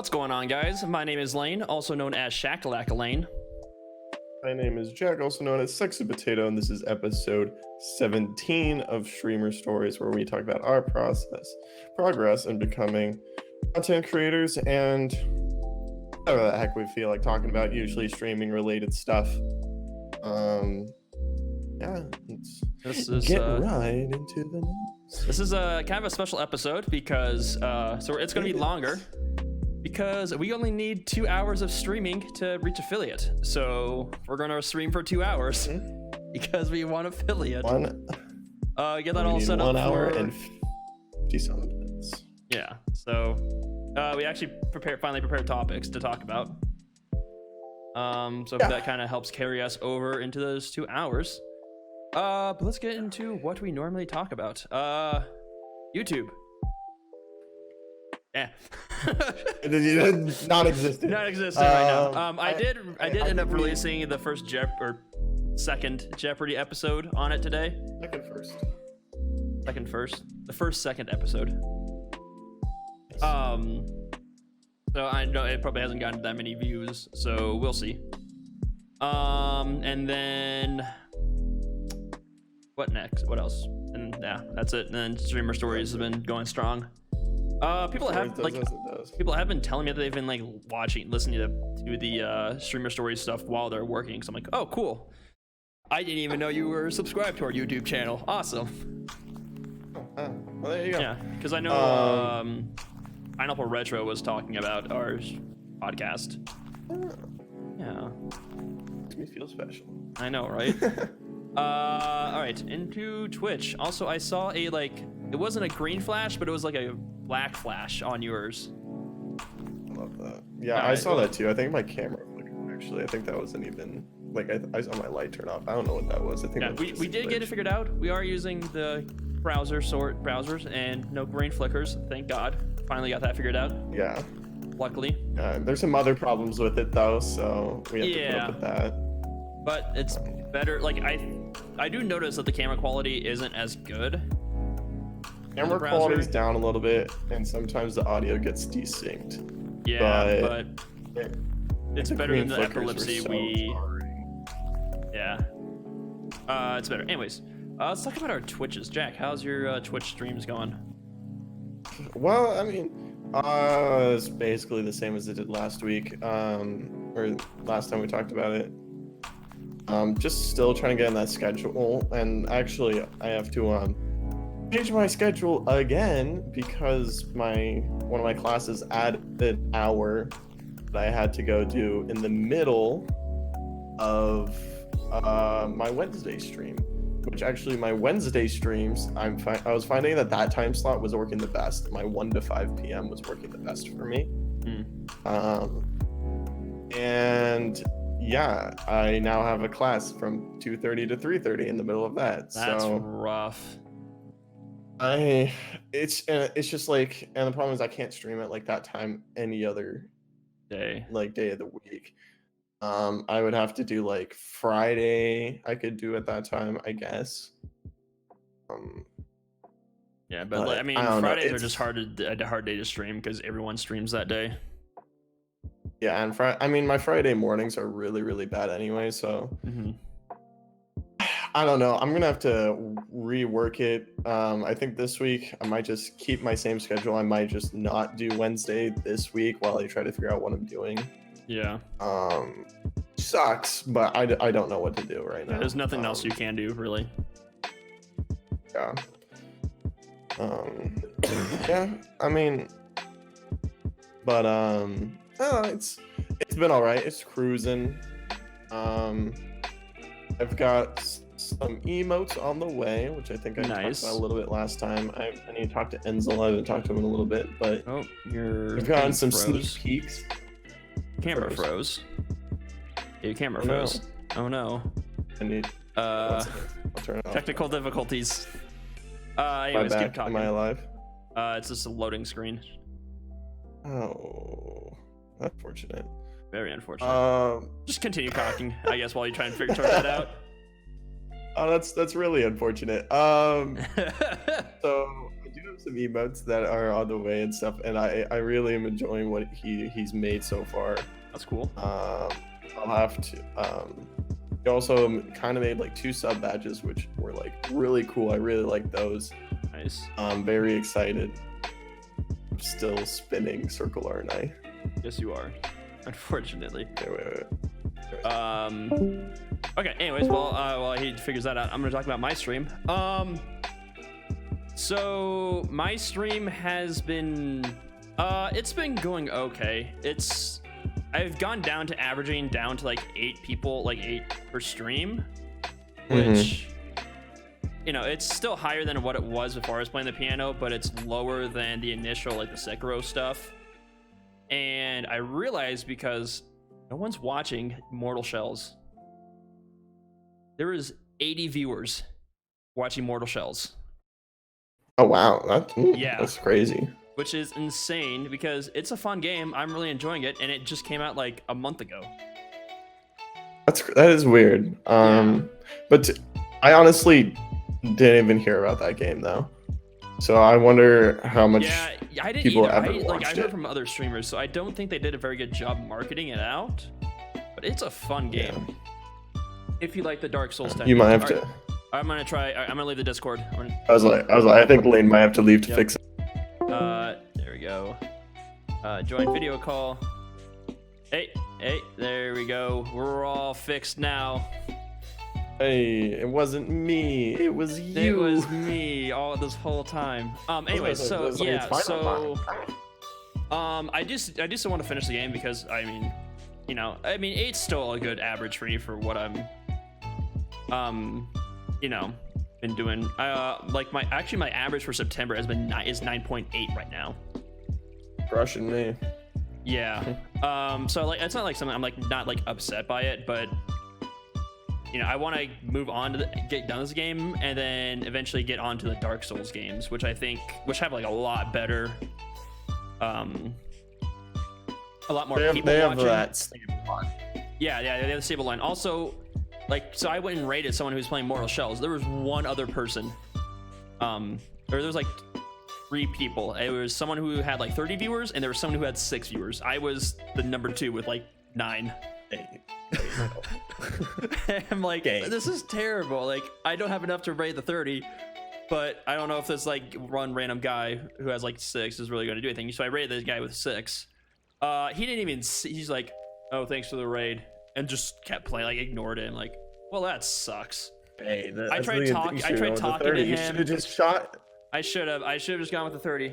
What's going on, guys? My name is Lane, also known as Shakalaka Lane. My name is Jack, also known as Sexy Potato, and this is episode 17 of Streamer Stories, where we talk about our progress in becoming content creators, and whatever the heck we feel like talking about, usually streaming related stuff. Yeah, This is get right into the news. This is a kind of a special episode because it's going to be longer because we only need 2 hours of streaming to reach affiliate. So we're going to stream for 2 hours because we want affiliate. Get that all set up 1 for hour and 50-some minutes. Yeah. So we actually finally prepared topics to talk about. That kind of helps carry us over into those 2 hours. But let's get into what we normally talk about. YouTube. Yeah. Non-existent. Non-existent right now. I did end up releasing the first second Jeopardy episode on it today. Second episode. So I know it probably hasn't gotten that many views, so we'll see. And then what next? What else? And yeah, that's it. And then Streamer Stories has been going strong. People have been telling me that they've been like listening to the Streamer Stories stuff while they're working. So I'm like, oh, cool. I didn't even know you were subscribed to our YouTube channel. Awesome. Well, there you go. Yeah, because I know Pineapple Retro was talking about our podcast. Yeah. Makes me feel special. I know, right? All right, into Twitch. Also, I saw it wasn't a green flash, but it was like a black flash on yours. I love that. Yeah, I saw that too. I think my camera flickered, actually. I think that wasn't even, I saw my light turn off. I don't know what that was. I think we did get it figured out. We are using the browsers and no green flickers. Thank God. Finally got that figured out. Yeah. Luckily. There's some other problems with it though, so we have to put up with that. But it's better. I do notice that the camera quality isn't as good. Camera quality is down a little bit, and sometimes the audio gets desynced. Yeah, but it's better than the epilepsy Yeah. It's better. Anyways, let's talk about our Twitches. Jack, how's your Twitch streams going? Well, I mean, it's basically the same as it did last week, or last time we talked about it. Just still trying to get in that schedule, and actually I have to change my schedule again because one of my classes added an hour that I had to go do in the middle of my Wednesday stream, which actually my Wednesday streams, I was finding that time slot was working the best. My 1 to 5 p.m. was working the best for me. And yeah, I now have a class from 2:30 to 3:30 in the middle of that. That's rough. It's just like, and the problem is I can't stream at like that time any other day of the week. I would have to do like Friday. I could do at that time, I guess. Yeah, but I mean, Fridays are just a hard day to stream because everyone streams that day. Yeah, and my Friday mornings are really, really bad anyway, so I don't know. I'm gonna have to rework it. I think this week I might just keep my same schedule. I might just not do Wednesday this week while I try to figure out what I'm doing. Yeah. Sucks, but I don't know what to do right now. There's nothing else you can do, really. Yeah. Yeah, I mean, but it's been all right. It's cruising. I've got some emotes on the way, which I think I talked about a little bit last time. I need to talk to Enzel. I haven't talked to him in a little bit, but I've gotten some sneak peeks. Camera froze. Your camera froze. Oh no. I need. I'll turn it off. Technical difficulties. Anyways, keep talking. Am I alive? It's just a loading screen. Oh, unfortunate. Very unfortunate. Just continue talking, I guess, while you try and sort that out. Oh, that's really unfortunate. So I do have some emotes that are on the way and stuff, and I really am enjoying what he's made so far. That's cool. I'll have to. He also kind of made like 2 sub badges, which were like really cool. I really like those. Nice. I'm very excited. I'm still spinning circle, aren't I? Yes, you are. Unfortunately. Okay, wait. Okay. Anyways, while he figures that out, I'm gonna talk about my stream. So my stream has been, it's been going okay. I've gone down to averaging down to like 8 people, like 8 per stream, which, you know, it's still higher than what it was before I was playing the piano, but it's lower than the initial, like the Sekiro stuff. And I realized because no one's watching Mortal Shells. There is 80 viewers watching Mortal Shells. Oh wow, that's crazy. Which is insane because it's a fun game. I'm really enjoying it, and it just came out like a month ago. That is weird. But I honestly didn't even hear about that game though. So I wonder how much I didn't people either. ever watched I heard from other streamers, so I don't think they did a very good job marketing it out. But it's a fun game. Yeah. If you like the Dark Souls type. You might have to. I'm gonna try. I'm gonna leave the Discord. I was like, I think Lane might have to leave to fix it. There we go. Join video call. Hey, there we go. We're all fixed now. Hey, it wasn't me. It was you. It was me all this whole time. Anyway, so yeah, I just want to finish the game because I mean, you know, 8's still a good average for me for what I'm, you know, been doing. Like my average for September has been is 9.8 right now. Crushing me. Yeah. So like it's not like something I'm like not like upset by it, but you know, I want to move on to get done this game and then eventually get on to the Dark Souls games, which have like a lot better, a lot more people they have watching. That stable line. Yeah, they have the stable line. Also, like, so I went and raided someone who was playing Mortal Shells. There was one other person, or there was like 3 people. It was someone who had like 30 viewers, and there was someone who had 6 viewers. I was the number 2 with like 9. I'm like, this is terrible. Like, I don't have enough to raid the 30, but I don't know if this like one random guy who has like 6 is really going to do anything. So I raided this guy with 6. He didn't even see. He's like, oh, thanks for the raid, and just kept playing. Like, ignored it. Like, well, that sucks. Hey, I tried talking to him. You should have just shot. I should have just gone with the 30.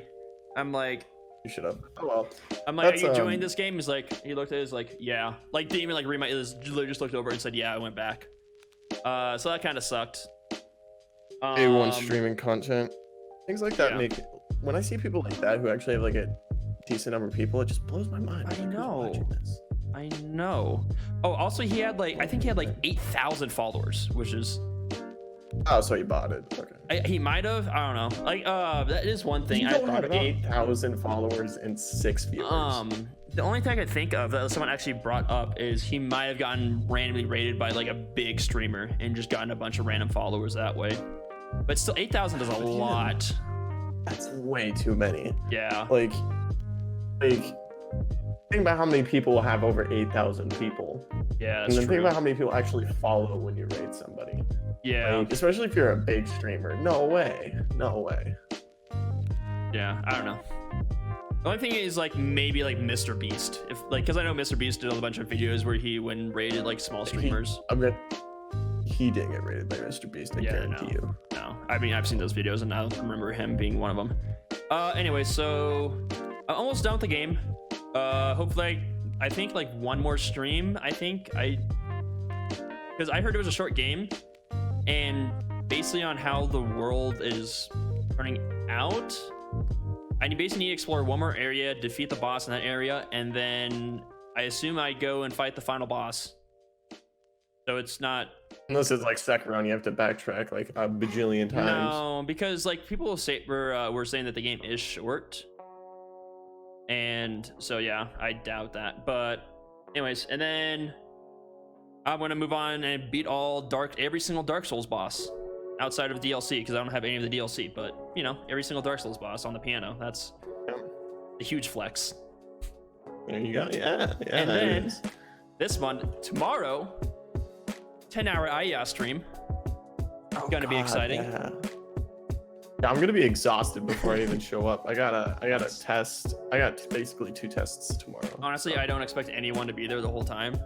I'm like, you should have. Oh well. I'm like, are you enjoying this game? He's like, he looked at it, he's like, yeah. Like, didn't even like read my. Literally just looked over and said, yeah. I went back. So that kind of sucked. A1 streaming content, things like that make. When I see people like that who actually have like a decent number of people, it just blows my mind. I know. Oh, also he had like, I think he had like 8,000 followers, which is. Oh, so he bought it. Okay. He might have. I don't know. Like, that is one thing. I have 8,000 followers and 6 viewers. The only thing I could think of that someone actually brought up is he might have gotten randomly rated by like a big streamer and just gotten a bunch of random followers that way. But still, 8,000 is a lot. That's way too many. Yeah. Like, think about how many people will have over 8,000 people. Yeah, and then think about how many people actually follow when you raid somebody. Yeah. Like, especially if you're a big streamer. No way. Yeah, I don't know. The only thing is like maybe like Mr. Beast, if like, because I know Mr. Beast did a bunch of videos where he went raided like small streamers. He didn't get raided by Mr. Beast. I guarantee you. No, I mean I've seen those videos and I don't remember him being one of them. Anyway, so I'm almost done with the game. Hopefully, I think like one more stream. Because I heard it was a short game, and basically on how the world is turning out, I basically need to explore one more area, defeat the boss in that area, and then I assume I go and fight the final boss. So it's not. Unless it's like Sekiro and you have to backtrack like a bajillion times. No, because like people were saying that the game is short. And so yeah, I doubt that. But anyways, and then I'm gonna move on and beat every single Dark Souls boss. outside of DLC because I don't have any of the DLC. But you know, every single Dark Souls boss on the piano. That's a huge flex. There you go. Yeah. And then this month, tomorrow, 10-hour IES stream. Gonna be exciting. Yeah, I'm gonna be exhausted before I even show up. I gotta test. I got basically 2 tests tomorrow. Honestly, I don't expect anyone to be there the whole time.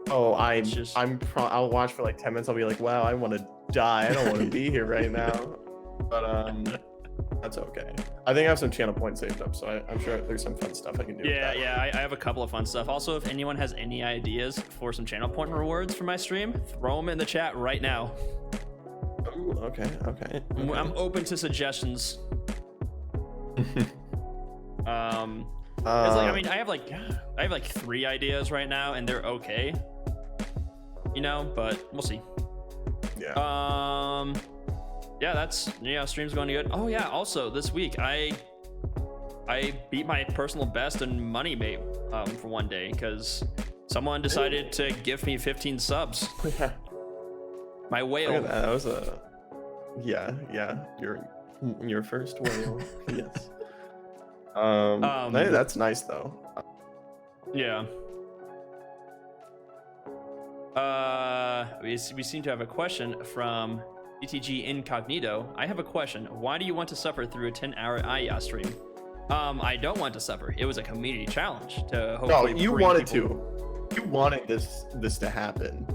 Oh, I'll watch for like 10 minutes. I'll be like, wow, I want to die. I don't want to be here right now. But that's okay. I think I have some channel points saved up, so I'm sure there's some fun stuff I can do. Yeah, I have a couple of fun stuff. Also, if anyone has any ideas for some channel point rewards for my stream, throw them in the chat right now. Ooh, okay. I'm open to suggestions. I mean, I have like 3 ideas right now, and they're okay. You know, but we'll see. Yeah. Yeah, stream's going good. Oh yeah, also this week I beat my personal best in money made for one day because someone decided to give me 15 subs. My whale. That was your first whale. Yes. That's nice though. Yeah. We seem to have a question from DTG Incognito. I have a question. Why do you want to suffer through a 10-hour IES stream? I don't want to suffer. It was a community challenge to hopefully. No, you wanted to. You wanted this to happen.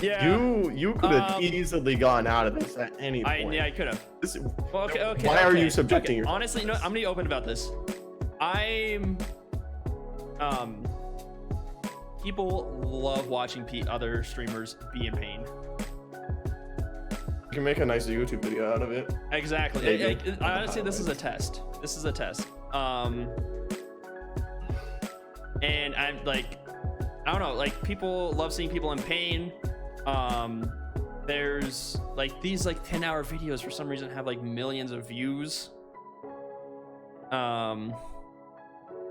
Yeah. You could have easily gotten out of this at any point. Yeah, I could have. Well, okay. Why are you subjecting yourself? Honestly, you know, I'm gonna be open about this. People love watching other streamers be in pain. You can make a nice YouTube video out of it. Exactly. Honestly, this is a test. And I'm like, I don't know, like people love seeing people in pain. There's like these like 10-hour videos for some reason have like millions of views. I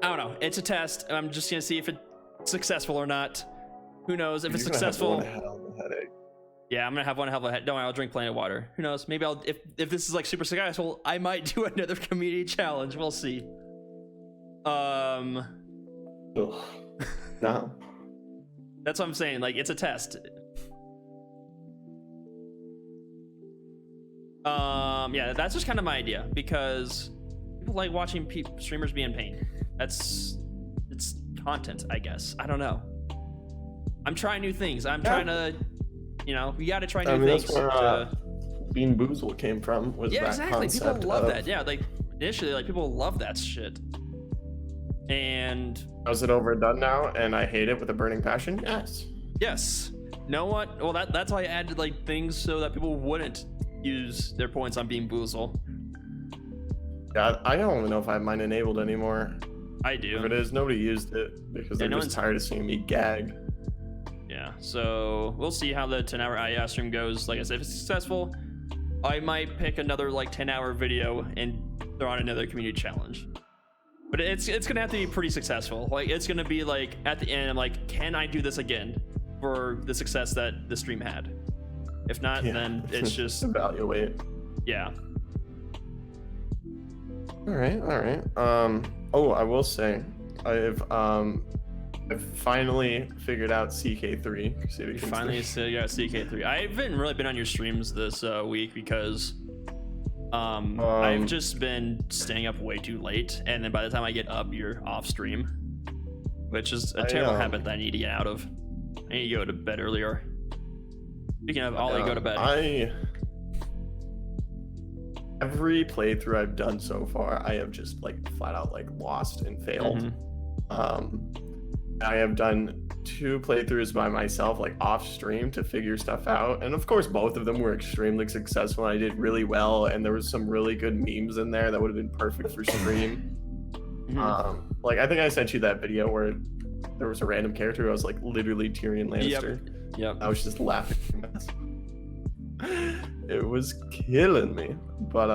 don't know. It's a test. I'm just gonna see if it's successful or not. Who knows if it's successful? Yeah, I'm gonna have one hell of a head. Don't worry, I'll drink plenty of water. Who knows? Maybe I'll if this is like super successful, I might do another community challenge. We'll see. No. That's what I'm saying. Like it's a test. Yeah, that's just kind of my idea because people like watching streamers be in pain. It's content, I guess. I don't know. I'm trying new things. I'm trying to, you know, we got to try new things. That's where Bean Boozled came from. Was that exactly. People concept love that. Yeah, like initially, like people love that shit. And is it overdone now? And I hate it with a burning passion. Yes. No one. Well, that's why I added like things so that people wouldn't use their points on Bean Boozled. Yeah, I don't even know if I have mine enabled anymore. I do. If it is, nobody used it because they're just tired of seeing me gag. Yeah, so we'll see how the 10-hour IES stream goes. Like I said, if it's successful, I might pick another like 10-hour video and throw on another community challenge. But it's gonna have to be pretty successful. Like it's gonna be like at the end, I'm like, can I do this again for the success that the stream had? If not, then it's just evaluate. Yeah. All right. Oh, I will say, I've finally figured out CK3. You finally figured out CK3. I haven't really been on your streams this week because I've just been staying up way too late, and then by the time I get up, you're off stream, which is a terrible habit that I need to get out of. I need to go to bed earlier. Speaking of Ollie, go to bed. Every playthrough I've done so far, I have just like flat out like lost and failed. I have done 2 playthroughs by myself, like off stream, to figure stuff out, and of course both of them were extremely successful. I did really well, and there was some really good memes in there that would have been perfect for stream. Like I think I sent you that video where there was a random character who was like literally Tyrion Lannister. Yep. I was just laughing. It was killing me. But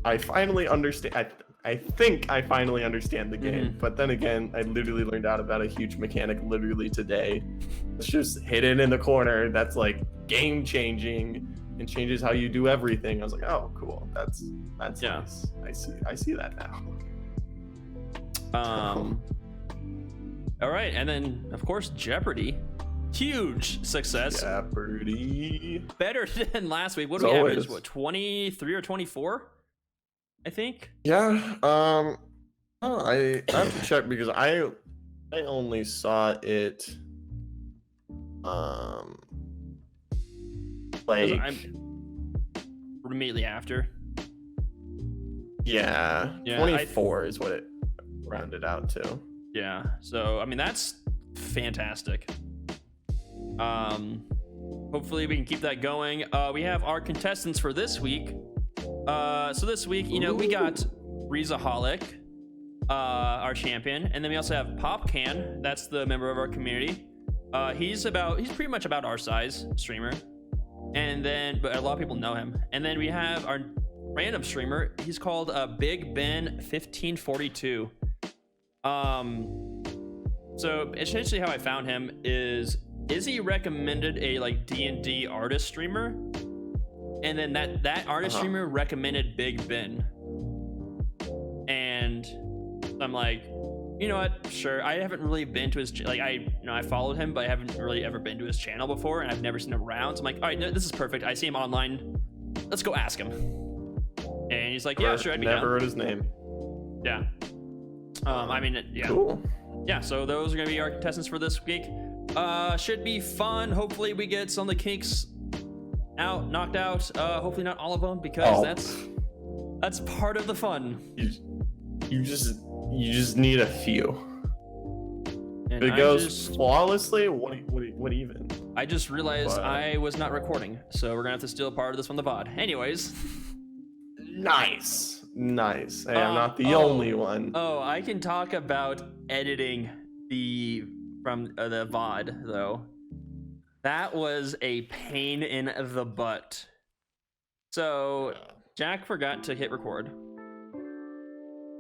I finally understand. I think I finally understand the game. But then again, I literally learned out about a huge mechanic literally today. It's just hidden in the corner. That's like game changing and changes how you do everything. I was like, oh, cool. That's nice. I see that now. All right, and then of course Jeopardy, huge success. Jeopardy. Better than last week. What do we average? What, 23 or 24? I think. Yeah. I have to check because I only saw it. Like immediately after. Yeah. 24 is what it rounded out to. Yeah. So I mean that's fantastic. Hopefully we can keep that going. We have our contestants for this week. So this week, you know, we got Rizaholic, our champion, and then we also have Popcan. That's the member of our community. He's pretty much about our size streamer, and then but a lot of people know him. And then we have our random streamer. He's called Big Ben 1542. So essentially how I found him is Izzy recommended a like D&D artist streamer, and then that artist streamer recommended Big Ben, and I'm like, you know what, sure. I haven't really been to his I followed him, but I haven't really ever been to his channel before, and I've never seen him around. So I'm like, all right, no, this is perfect. I see him online, let's go ask him. And he's like, yeah, sure, I'd be down. Never heard his name. Yeah. I mean, yeah. Cool. Yeah, so those are gonna be our contestants for this week. Should be fun. Hopefully we get some of the kinks knocked out. Hopefully not all of them, because that's part of the fun. You just need a few. And if it goes flawlessly, what even? I just realized I was not recording, so we're gonna have to steal part of this from the VOD. Anyways. Nice. Hey, I'm not the only one. Oh, I can talk about editing from the VOD though. That was a pain in the butt. So Jack forgot to hit record.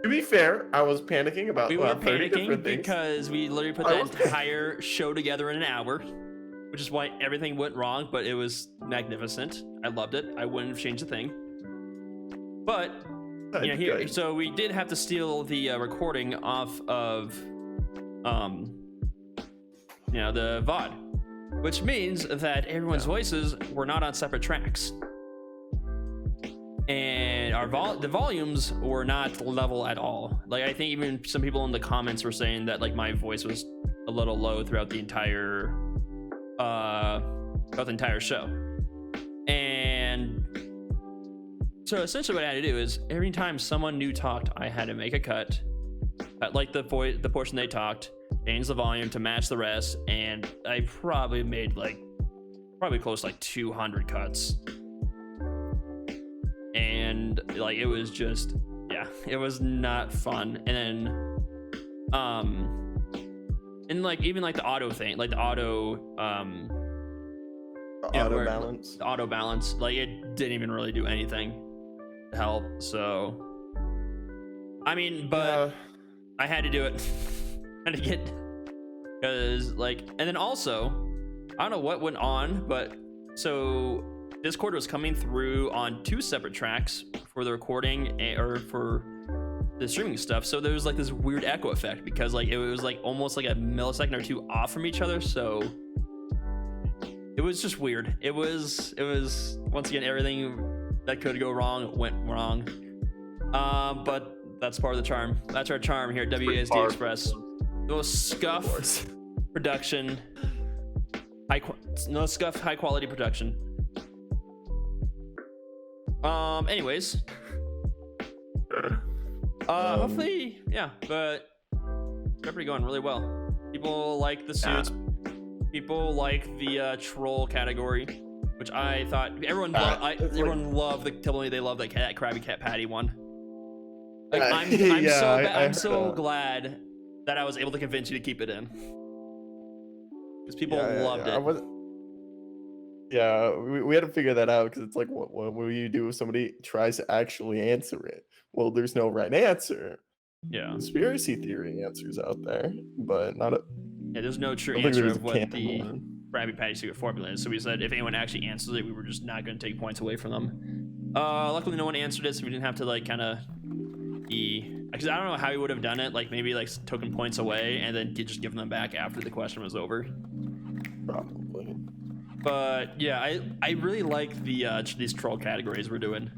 To be fair, I was panicking about. We were panicking because we literally put that entire show together in an hour, which is why everything went wrong. But it was magnificent. I loved it. I wouldn't have changed a thing. But you know, so we did have to steal the recording off of, you know, the VOD, which means that everyone's voices were not on separate tracks, and the volumes were not level at all. Like I think even some people in the comments were saying that like my voice was a little low throughout the entire show. And so essentially what I had to do is every time someone new talked, I had to make a cut at like the portion they talked, change the volume to match the rest, and I probably made close to like 200 cuts. And like it was just, yeah, it was not fun. And then and like even like the auto thing, like the auto balance, like it didn't even really do anything to help. So I mean, but I had to do it. I had to get, because like, and then also I don't know what went on, but so Discord was coming through on 2 separate tracks for the recording or for the streaming stuff. So there was like this weird echo effect because like it was like almost like a millisecond or 2 off from each other. So it was just weird. It was once again, everything that could go wrong went wrong. But that's part of the charm. That's our charm here at WASD Express. The most scuffed production, high quality production. Anyways, hopefully, yeah, but Jeopardy going really well. People like the suits. People like the troll category, which I thought everyone loved. Tell me they love that Krabby Cat Patty one. Like, I'm so glad that I was able to convince you to keep it in, because people loved it. Yeah, we had to figure that out because it's like, what will you do if somebody tries to actually answer it? Well, there's no right answer. Yeah. Conspiracy theory answers out there, but not a. Yeah, there's no true I don't think answer there's a of what canon the one. Krabby Patty secret formula is. So we said if anyone actually answers it, we were just not going to take points away from them. Luckily, no one answered it, so we didn't have to like kind of be. Because I don't know how we would have done it. Like maybe like taken points away and then just given them back after the question was over. Probably. But yeah, I really like the these troll categories we're doing.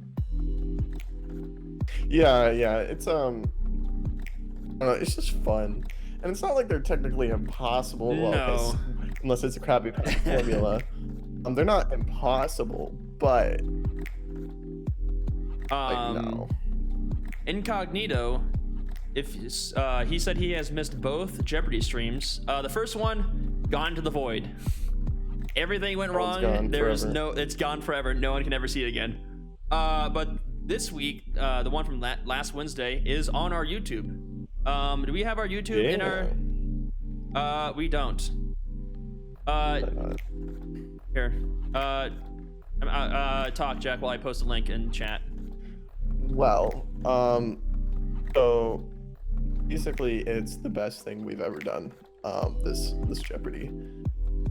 Yeah, it's I don't know, it's just fun, and it's not like they're technically impossible. Well, No. unless it's a Krabby Patty formula, they're not impossible, but like, no. Incognito, if he said he has missed both Jeopardy streams. The first one, gone to the void. Everything went wrong. There's no, it's gone forever. No one can ever see it again. But this week, the one from last Wednesday is on our YouTube. Do we have our YouTube in our? We don't. Here. Talk, Jack, while I post a link in chat. Well, so basically, it's the best thing we've ever done. This Jeopardy.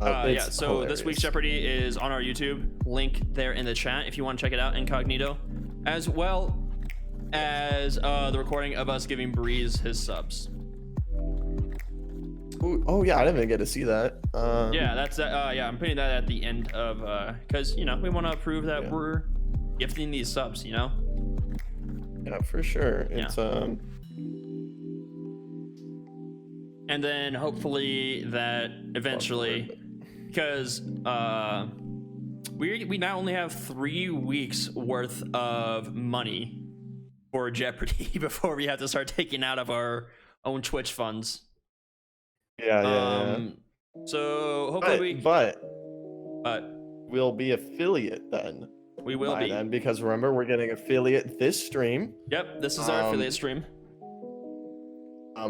Yeah, so hilarious. This week's Jeopardy is on our YouTube. Link there in the chat if you want to check it out, incognito. As well as the recording of us giving Breeze his subs. Ooh, oh yeah, I didn't even get to see that. Yeah, that's yeah, I'm putting that at the end of because you know we want to prove that we're gifting these subs, you know. Yeah, for sure. It's and then hopefully that eventually, because we now only have 3 weeks worth of money for Jeopardy before we have to start taking out of our own Twitch funds. Yeah. So hopefully but we'll be affiliate then. We will be then, because remember we're getting affiliate this stream. Yep, this is our affiliate stream.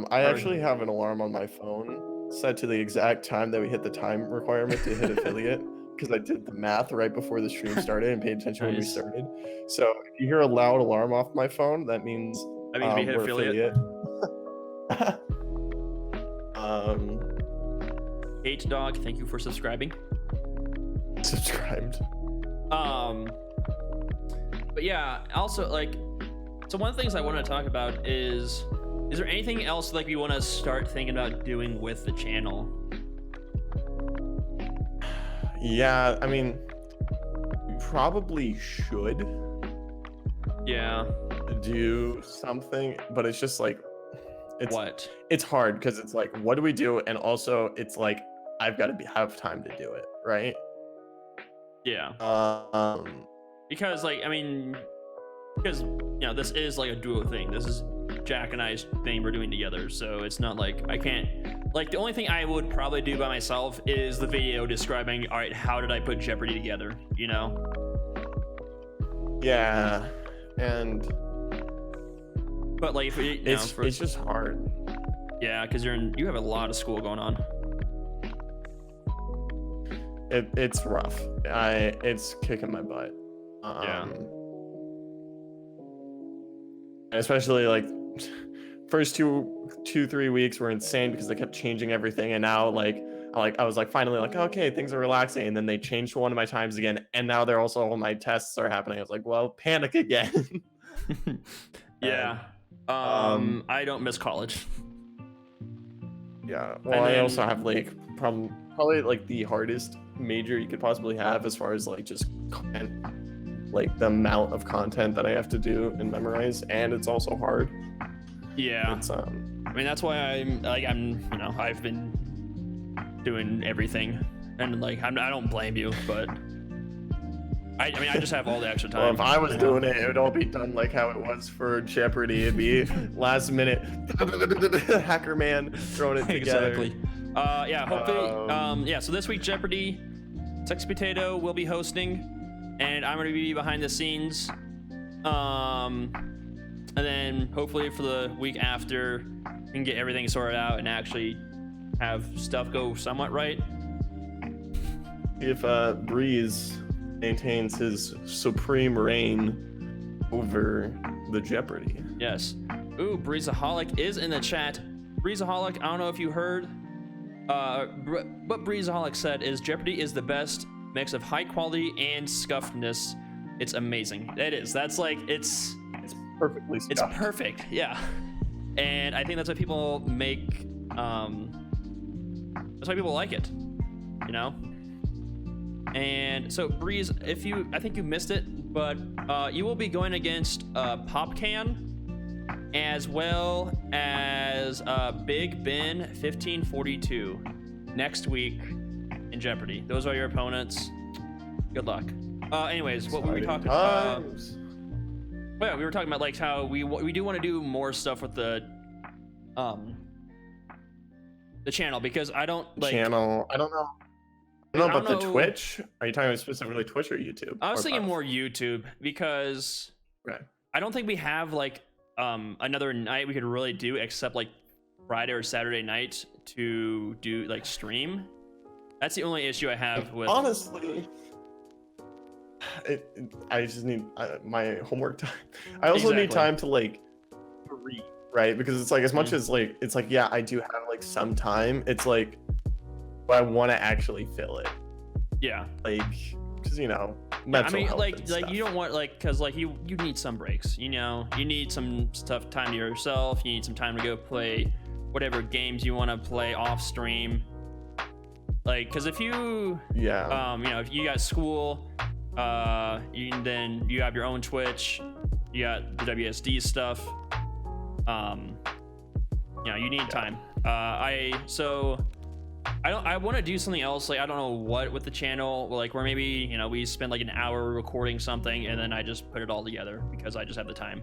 I actually have an alarm on my phone set to the exact time that we hit the time requirement to hit affiliate, because I did the math right before the stream started and paid attention when we started. So if you hear a loud alarm off my phone, that means we hit affiliate. H Dog, thank you for subscribing. Subscribed. But yeah, also like, so one of the things I want to talk about is there anything else like we want to start thinking about doing with the channel? Yeah, I mean, we probably should. Yeah. Do something, but it's just like, it's hard because it's like, what do we do? And also, it's like I've got to have time to do it, right? Yeah. Because like, I mean, because you know, this is like a duo thing. This is Jack and I's thing we're doing together, so it's not like I can't. Like the only thing I would probably do by myself is the video describing, all right, how did I put Jeopardy together? You know? Yeah, and. But like, if it's just hard. Yeah, because you have a lot of school going on. It's rough. It's kicking my butt. Yeah. Especially like first 2-3 weeks were insane because they kept changing everything, and now I was like finally like, okay, things are relaxing, and then they changed one of my times again, and now they're also all my tests are happening. I was like, well, panic again. Yeah. I don't miss college. Yeah. Well, I also have like probably like the hardest major you could possibly have as far as like just content, like the amount of content that I have to do and memorize, and it's also hard. Yeah. I mean, that's why I've been doing everything, and like I don't blame you, but I mean, I just have all the extra time. Well, if I was doing it, it would all be done like how it was for Jeopardy. It'd be last minute hacker man throwing it together. Exactly. Yeah, hopefully. Yeah, so this week Jeopardy, Sex Potato will be hosting, and I'm gonna be behind the scenes. And then hopefully for the week after, we can get everything sorted out and actually have stuff go somewhat right. if Breeze maintains his supreme reign over the Jeopardy. Yes. Ooh, Breezeaholic is in the chat. Breezeaholic, I don't know if you heard. What Breezeaholic said is Jeopardy is the best mix of high quality and scuffedness. It's amazing. It is. That's like it's perfectly scuffed. It's perfect. Yeah. And I think that's why people make. That's why people like it. You know. And so Breeze, I think you missed it, but you will be going against Popcan, as well as Big Ben 1542 next week in Jeopardy. Those are your opponents. Good luck. Anyways, what were we talking about? Oh yeah, we were talking about like how we do want to do more stuff with the channel, because I don't like channel. I don't know. But the Twitch? Are you talking about specifically Twitch or YouTube? I was thinking more YouTube, because I don't think we have like another night we could really do except like Friday or Saturday night to do like stream. That's the only issue I have with. Honestly, I just need my homework time. I also need time to like read, right? Because it's like as much as like it's like yeah, I do have like some time. It's like I want to actually fill it. Yeah. Like, because you know, mental health like and stuff. You don't want like because like you need some breaks. You know, you need some stuff time to yourself. You need some time to go play whatever games you want to play off stream. Like, because if you you know, if you got school, then you have your own Twitch. You got the WSD stuff. You know, you need time. I want to do something else, like I don't know what with the channel, like where maybe, you know, we spend like an hour recording something and then I just put it all together because I just have the time.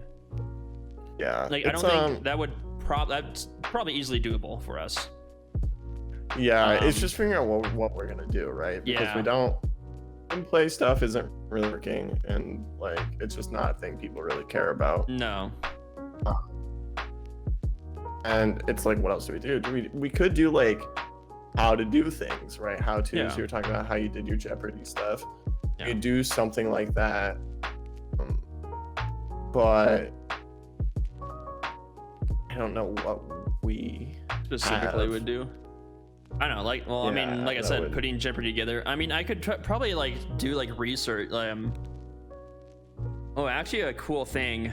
Yeah. Like I don't think that would that's probably easily doable for us. Yeah, it's just figuring out what we're gonna do, right? Because we don't play stuff isn't really working, and like it's just not a thing people really care about. No. And it's like, what else do we do? We could do like how to do things, right? How to. So you're talking about how you did your Jeopardy stuff. You could do something like that, but I don't know what we specifically would do. I don't know, like, well, I mean, like I said, putting Jeopardy together. I mean, I could probably like do like research. Oh, actually, a cool thing.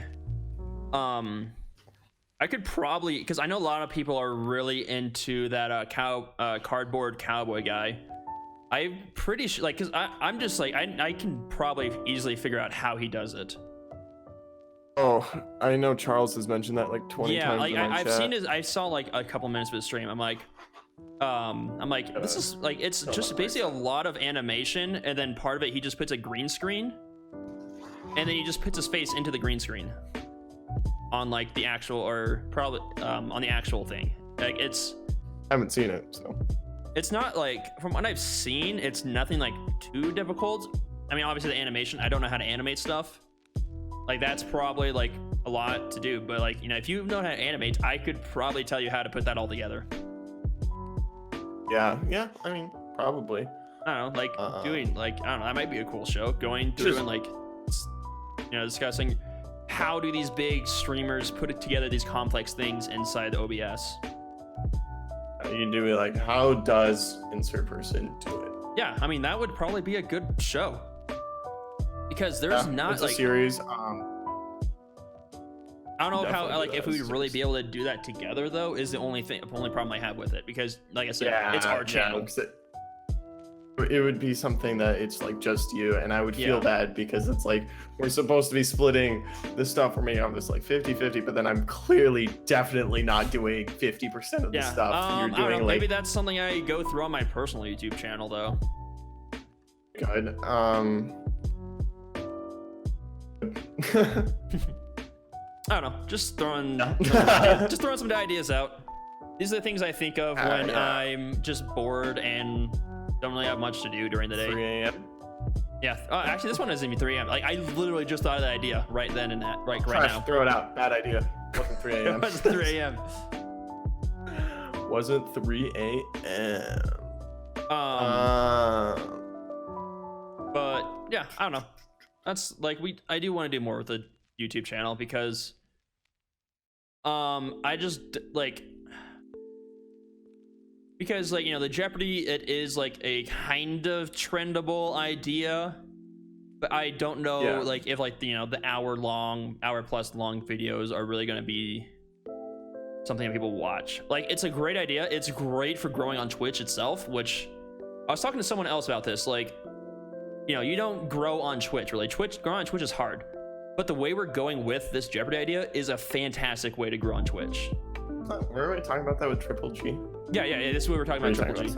I could probably, because I know a lot of people are really into that cardboard cowboy guy. I'm pretty sure, like, because I'm just like, I can probably easily figure out how he does it. Oh, I know Charles has mentioned that like 20 times. Like I've seen his. I saw like a couple minutes of his stream. I'm like, this is like, it's just basically a lot of animation, and then part of it he just puts a green screen, and then he just puts his face into the green screen on like the actual, or probably on the actual thing. Like it's, I haven't seen it, so it's not like, from what I've seen, it's nothing like too difficult. I mean, obviously the animation, I don't know how to animate stuff. Like that's probably like a lot to do, but like, you know, if you know how to animate, I could probably tell you how to put that all together. Yeah, I mean, probably. I don't know, like doing like, I don't know, that might be a cool show, going through and like, you know, discussing how do these big streamers put together these complex things inside the OBS. You do it like, how does insert person do it? Yeah, I mean, that would probably be a good show, because there's not it's like a series. I don't know how, like, if we'd really be able to do that together, though, is the only problem I have with it, because like I said, it's our channel. It would be something that it's like just you, and I would feel bad, because it's like we're supposed to be splitting the stuff for me on this like 50-50, but then I'm clearly definitely not doing 50% of the stuff. You're doing, I don't know, maybe that's something I go through on my personal YouTube channel, though. Good. I don't know, just throwing some ideas out. These are the things I think of when I'm just bored and don't really have much to do during the day. 3 a.m. Yeah. Actually, this one isn't even 3 a.m. Like, I literally just thought of that idea right then and that, right now. Throw it out. Bad idea. Wasn't 3 a.m. It was 3 a.m. Wasn't 3 a.m. But yeah, I don't know. That's like I do want to do more with the YouTube channel because I just like the Jeopardy, it is like a kind of trendable idea, but I don't know like if like the hour plus long videos are really going to be something that people watch. Like, it's a great idea. It's great for growing on Twitch itself, which I was talking to someone else about this. Like, you don't grow on Twitch really. Growing on Twitch is hard, but the way we're going with this Jeopardy idea is a fantastic way to grow on Twitch. Were we talking about that with Triple G? Yeah, this is what we're talking about. Triple G.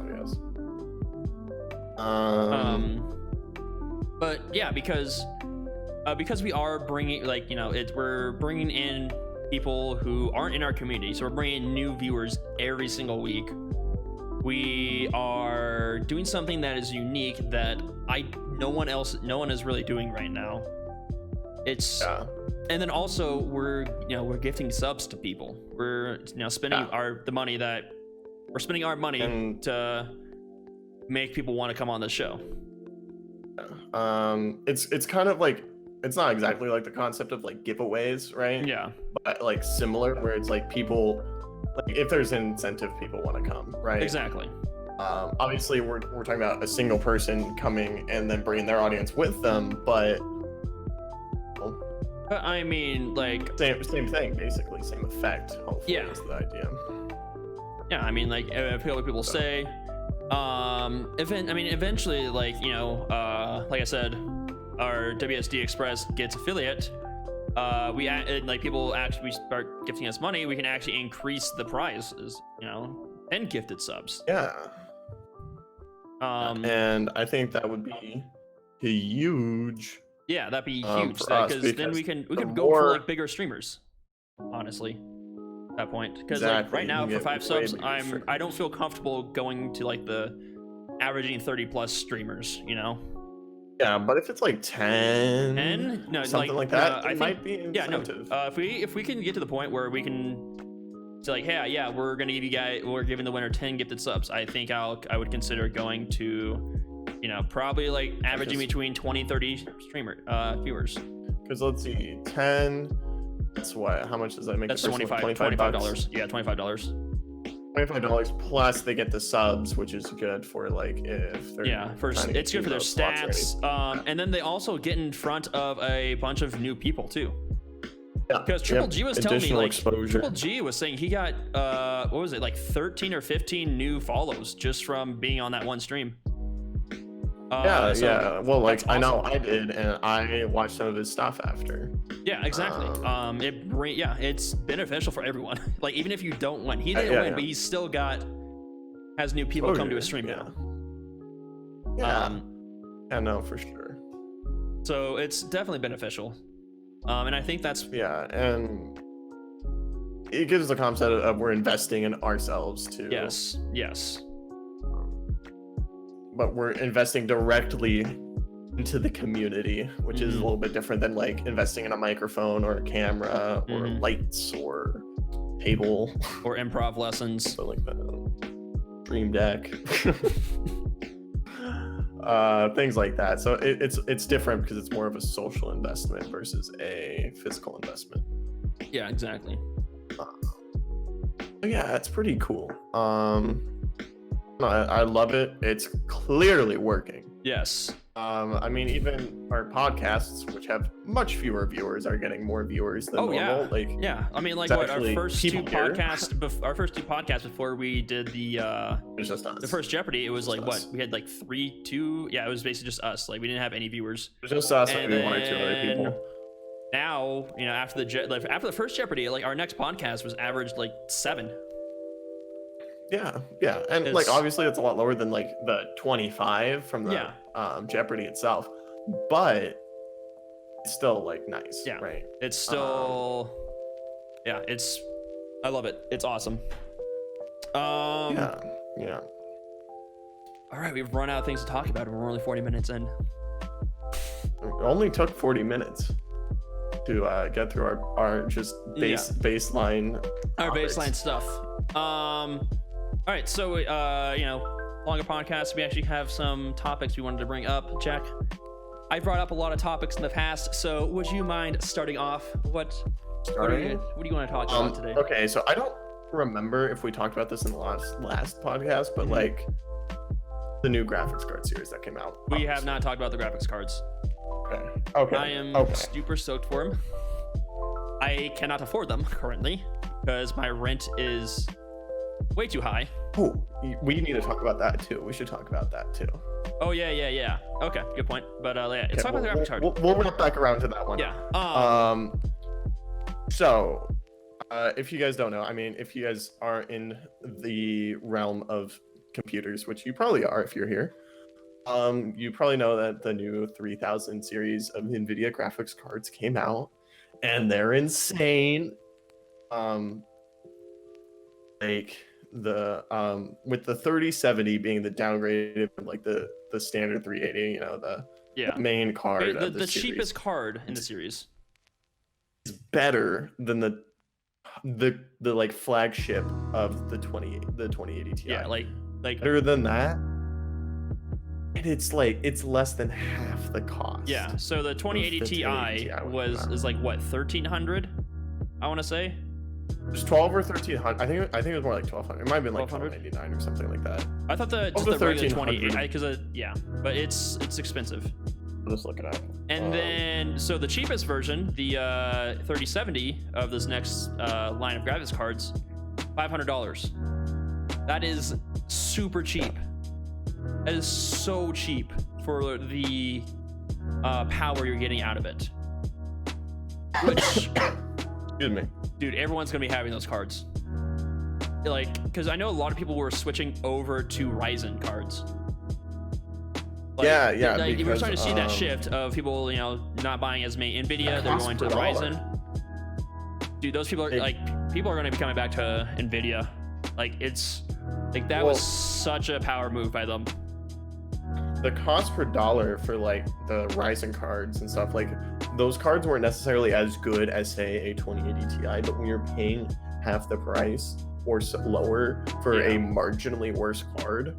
But yeah, because we are bringing we're bringing in people who aren't in our community, so we're bringing in new viewers every single week. We are doing something that is unique that no one is really doing right now. And then also we're gifting subs to people. We're spending our money to make people want to come on the show. It's kind of like, it's not exactly like the concept of like giveaways, right? Yeah. But like similar, where it's like people, like if there's an incentive, people want to come, right? Exactly. Obviously we're talking about a single person coming and then bringing their audience with them, but I mean, like same thing, basically same effect. Hopefully, is the idea. Yeah, I mean, like I feel what people say. Eventually, like I said, our WSD Express gets affiliate. People actually start gifting us money. We can actually increase the prizes, and gifted subs. Yeah. And I think that would be huge. Yeah, that'd be huge because then we could go for like bigger streamers. Honestly, at that point, because like right now for 5 subs, I don't feel comfortable going to like the averaging 30+ streamers. Yeah, but if it's like 10, something like that, it might be incentive. If we can get to the point where we can say like, hey, we're giving the winner 10 gifted subs, I think I would consider going to, probably like averaging between 20-30 viewers. Because let's see, 10. That's what? How much does that make? That's $25. Yeah, $25. $25 plus they get the subs, which is good for like if they're it's good for their stats. And then they also get in front of a bunch of new people too. Yeah, because Triple G was telling me, like, Triple G was saying he got what was it, like 13 or 15 new follows just from being on that one stream. Well, like awesome. I know I did, and I watched some of his stuff after. Yeah, exactly. It's beneficial for everyone. Like, even if you don't win, he didn't win, but he's still has new people come to his stream now. Yeah, no, for sure. So it's definitely beneficial. And I think that's and it gives the concept of we're investing in ourselves too. Yes. But we're investing directly into the community, which is a little bit different than like investing in a microphone or a camera or lights or table or improv lessons, something like that. Dream Deck, things like that. So it's different because it's more of a social investment versus a physical investment. Yeah, exactly. Yeah, it's pretty cool. I love it. It's clearly working. Yes. Even our podcasts, which have much fewer viewers, are getting more viewers than normal. Our first two podcasts before we did the first Jeopardy, it was like us. We had like 2. Yeah, it was basically just us. Like, we didn't have any viewers. It was just us and maybe 1 or 2 other people. Now, after the first Jeopardy, like, our next podcast was averaged like 7. Yeah, and like obviously it's a lot lower than like the 25 from the Jeopardy itself, but it's still like nice. Yeah, right. It's still, I love it. It's awesome. Yeah. All right, we've run out of things to talk about, and we're only 40 minutes in. It only took 40 minutes to get through our just baseline. Our baseline stuff. All right, so longer podcast. We actually have some topics we wanted to bring up. Jack, I brought up a lot of topics in the past, so would you mind starting off? What do you want to talk about today? Okay, so I don't remember if we talked about this in the last podcast, but like the new graphics card series that came out. We have not talked about the graphics cards. Okay. I am super stoked for them. I cannot afford them currently because my rent is way too high. Oh, we need to talk about that too. We should talk about that too. Oh yeah. Okay, good point. But yeah, let's talk about the graphics card. We'll wrap back around to that one. Yeah. So, if you guys don't know, I mean, if you guys are in the realm of computers, which you probably are if you're here, you probably know that the new 3000 series of NVIDIA graphics cards came out, and they're insane. Like the with the 3070 being the downgraded, like the standard 380, you know, the main card. The cheapest card in the series is better than the like flagship of the 2080 Ti. Yeah, like better than that. And it's like it's less than half the cost. Yeah, so the 2080 Ti is like what, 1300? I want to say. It was 12 or 1300. I think it was more like 1200. It might have been like 1299 or something like that. I thought the regular 2080 because yeah, but it's expensive. I'll just look it up. And then so the cheapest version, the 3070 of this next line of graphics cards, $500. That is super cheap. That is so cheap for the power you're getting out of it. Which, excuse me, dude, everyone's gonna be having those cards. Like, because I know a lot of people were switching over to Ryzen cards. Like, yeah. Like, because, we're starting to see that shift of people, you know, not buying as many Nvidia, they're going to Ryzen. Dude, those people are people are going to be coming back to Nvidia. Like, it's like that was such a power move by them. The cost per dollar for like the Ryzen cards and stuff, like those cards weren't necessarily as good as say a 2080 Ti, but when you're paying half the price or lower for a marginally worse card,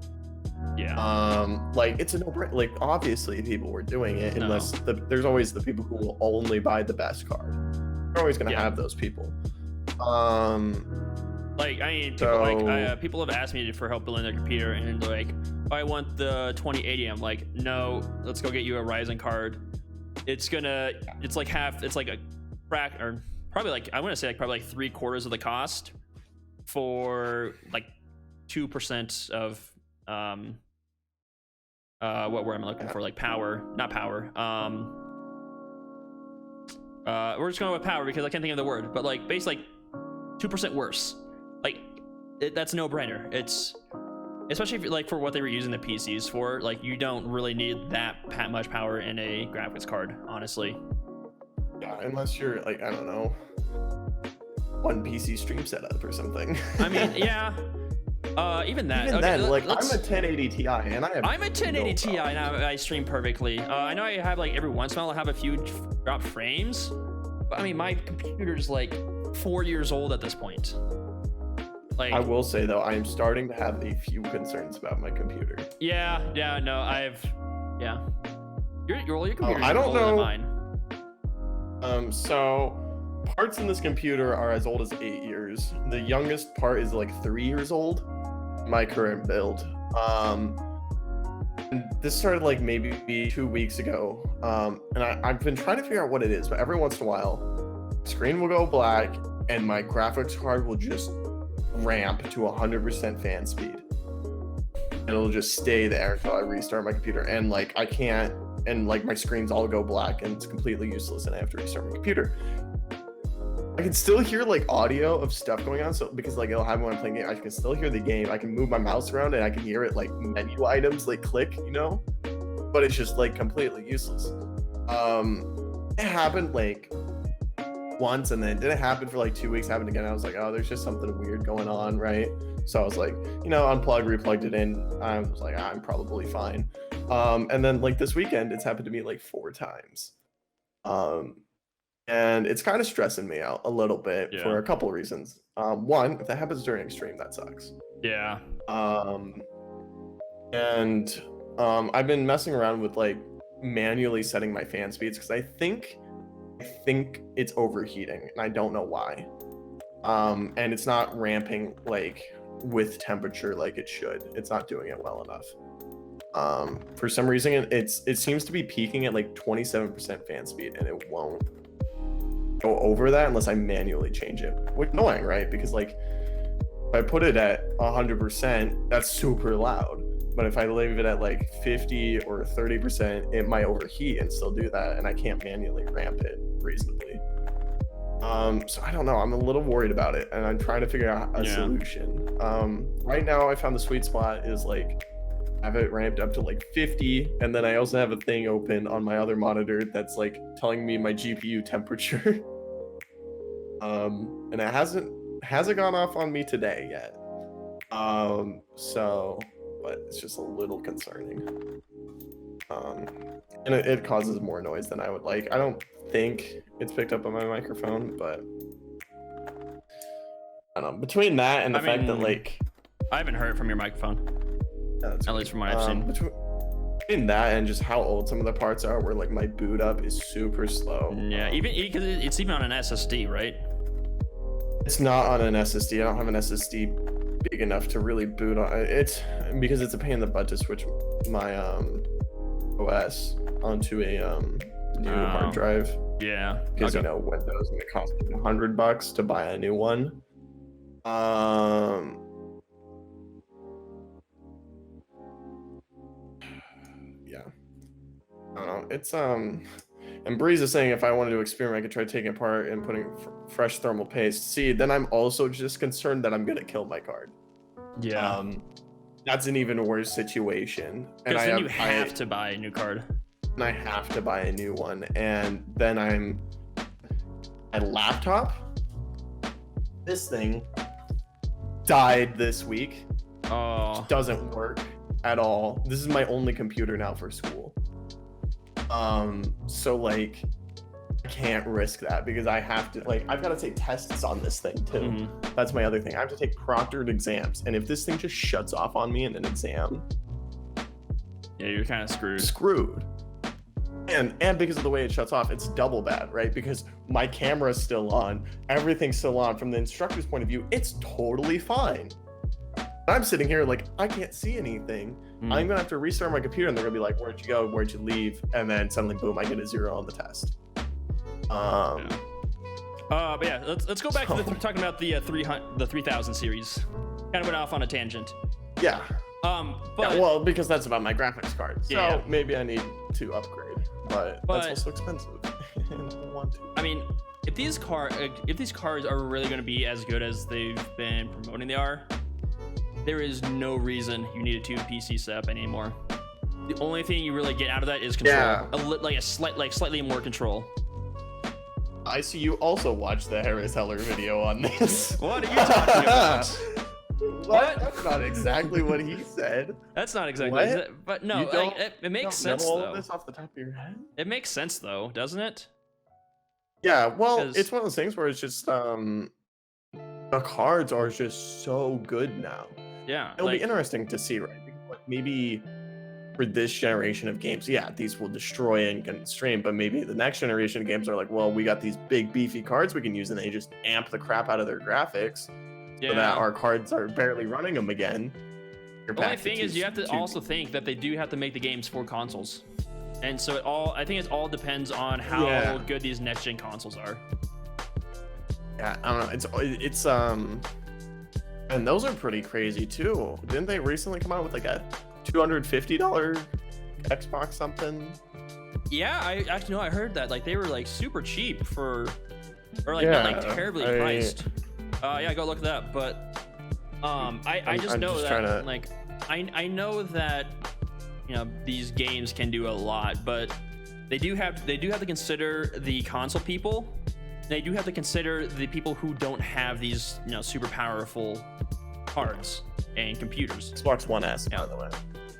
like it's a no-brainer. Like obviously people were doing it unless there's always the people who will only buy the best card. You're always gonna have those people. Like, I mean, people have asked me for help building their computer, and they're like, oh, I want the 2080. I'm like, no, let's go get you a Ryzen card. It's like a crack, or probably like, I want to say like probably like 3/4 of the cost for like 2% of what word I'm looking for, like not power. We're just going with power because I can't think of the word, but like basically like 2% worse. Like that's no brainer. It's especially if, like for what they were using the PCs for. Like you don't really need that much power in a graphics card, honestly. Yeah, unless you're like, I don't know, one PC stream setup or something. I mean, yeah. Even that. Even then, like I'm a 1080 Ti and I'm a 1080 Ti and I stream perfectly. I know I have like every once in a while I have a few drop frames, but I mean my computer's like 4 years old at this point. Like, I will say though, I am starting to have a few concerns about my computer. Your computer's I don't older know. than mine. So parts in this computer are as old as 8 years. The youngest part is like 3 years old. My current build. And this started like maybe 2 weeks ago. And I've been trying to figure out what it is, but every once in a while, screen will go black and my graphics card will just ramp to 100% fan speed. And it'll just stay there until I restart my computer. And like I can't, and like my screens all go black and it's completely useless and I have to restart my computer. I can still hear like audio of stuff going on, so because like it'll happen when I'm playing game, I can still hear the game. I can move my mouse around and I can hear it like menu items like click, you know, but it's just like completely useless. It happened like once and then it didn't happen for like 2 weeks, happened again. I was like, oh, there's just something weird going on, right? So I was like, you know, unplugged, replugged it in. I was like, I'm probably fine. And then like this weekend, it's happened to me like 4 times. And it's kind of stressing me out a little bit for a couple of reasons. One, if that happens during extreme, that sucks. Yeah. And I've been messing around with like manually setting my fan speeds because I think it's overheating and I don't know why. And it's not ramping like with temperature like it should. It's not doing it well enough. For some reason it seems to be peaking at like 27% fan speed and it won't go over that unless I manually change it. Which is annoying, right? Because like if I put it at 100%, that's super loud. But if I leave it at like 50 or 30%, it might overheat and still do that, and I can't manually ramp it reasonably. So I don't know. I'm a little worried about it, and I'm trying to figure out a solution. Right now, I found the sweet spot is like have it ramped up to like 50, and then I also have a thing open on my other monitor that's like telling me my GPU temperature. And it hasn't gone off on me today yet. But it's just a little concerning. And it causes more noise than I would like. I don't think it's picked up on my microphone, but I don't know. Between that and the fact that like I haven't heard it from your microphone. At least from what I've seen. Between that and just how old some of the parts are, where like my boot up is super slow. Yeah, even because it's even on an SSD, right? It's not on an SSD. I don't have an SSD big enough to really boot on. It's because it's a pain in the butt to switch my OS onto a new hard drive. Yeah. Because you know Windows and it costs $100 to buy a new one. Yeah. I don't know. It's and Breeze is saying if I wanted to experiment, I could try taking it apart and putting fresh thermal paste. See, then I'm also just concerned that I'm gonna kill my card. Yeah. That's an even worse situation. And then you have to buy a new card. And I have to buy a new one. And then my laptop. This thing died this week. Oh. Doesn't work at all. This is my only computer now for school. So like I can't risk that because I have to I've got to take tests on this thing too. Mm-hmm. That's my other thing. I have to take proctored exams, and if this thing just shuts off on me in an exam, yeah, you're kind of screwed. And because of the way it shuts off, it's double bad, right? Because my camera's still on, everything's still on. From the instructor's point of view, it's totally fine. I'm sitting here like I can't see anything. I'm gonna have to restart my computer, and they're gonna be like, "Where'd you go? Where'd you leave?" And then suddenly, boom! I get a 0 on the test. But yeah, let's go back to talking about the 3000 series. Kind of went off on a tangent. Yeah. But yeah, well, because that's about my graphics card. So yeah. Maybe I need to upgrade, but that's also expensive. And I don't want to. I mean, if these cards are really going to be as good as they've been promoting they are, there is no reason you need a 2 PC setup anymore. The only thing you really get out of that is control. Yeah. Slightly more control. I see you also watched the Harris Heller video on this. What are you talking about? What? That's not exactly what he said. That's not exactly what? But no, it makes sense know all though. Of this off the top of your head? It makes sense though, doesn't it? Yeah, well, it's one of those things where it's just the cards are just so good now. Yeah, it'll be interesting to see, right? Maybe for this generation of games, yeah, these will destroy and constrain, but maybe the next generation of games are like, well, we got these big beefy cards we can use, and they just amp the crap out of their graphics so that our cards are barely running them again. The only thing is you have to also think that they do have to make the games for consoles. And so I think it all depends on how good these next gen consoles are. Yeah, I don't know. It's and those are pretty crazy too. Didn't they recently come out with like a $250 Xbox something? Yeah, I heard that. Like they were like super cheap not like terribly priced. Yeah, go look at that. But I just know that like I know that these games can do a lot, but they do have to consider the console people. They do have to consider the people who don't have these super powerful cards and computers. Xbox One S, by the way.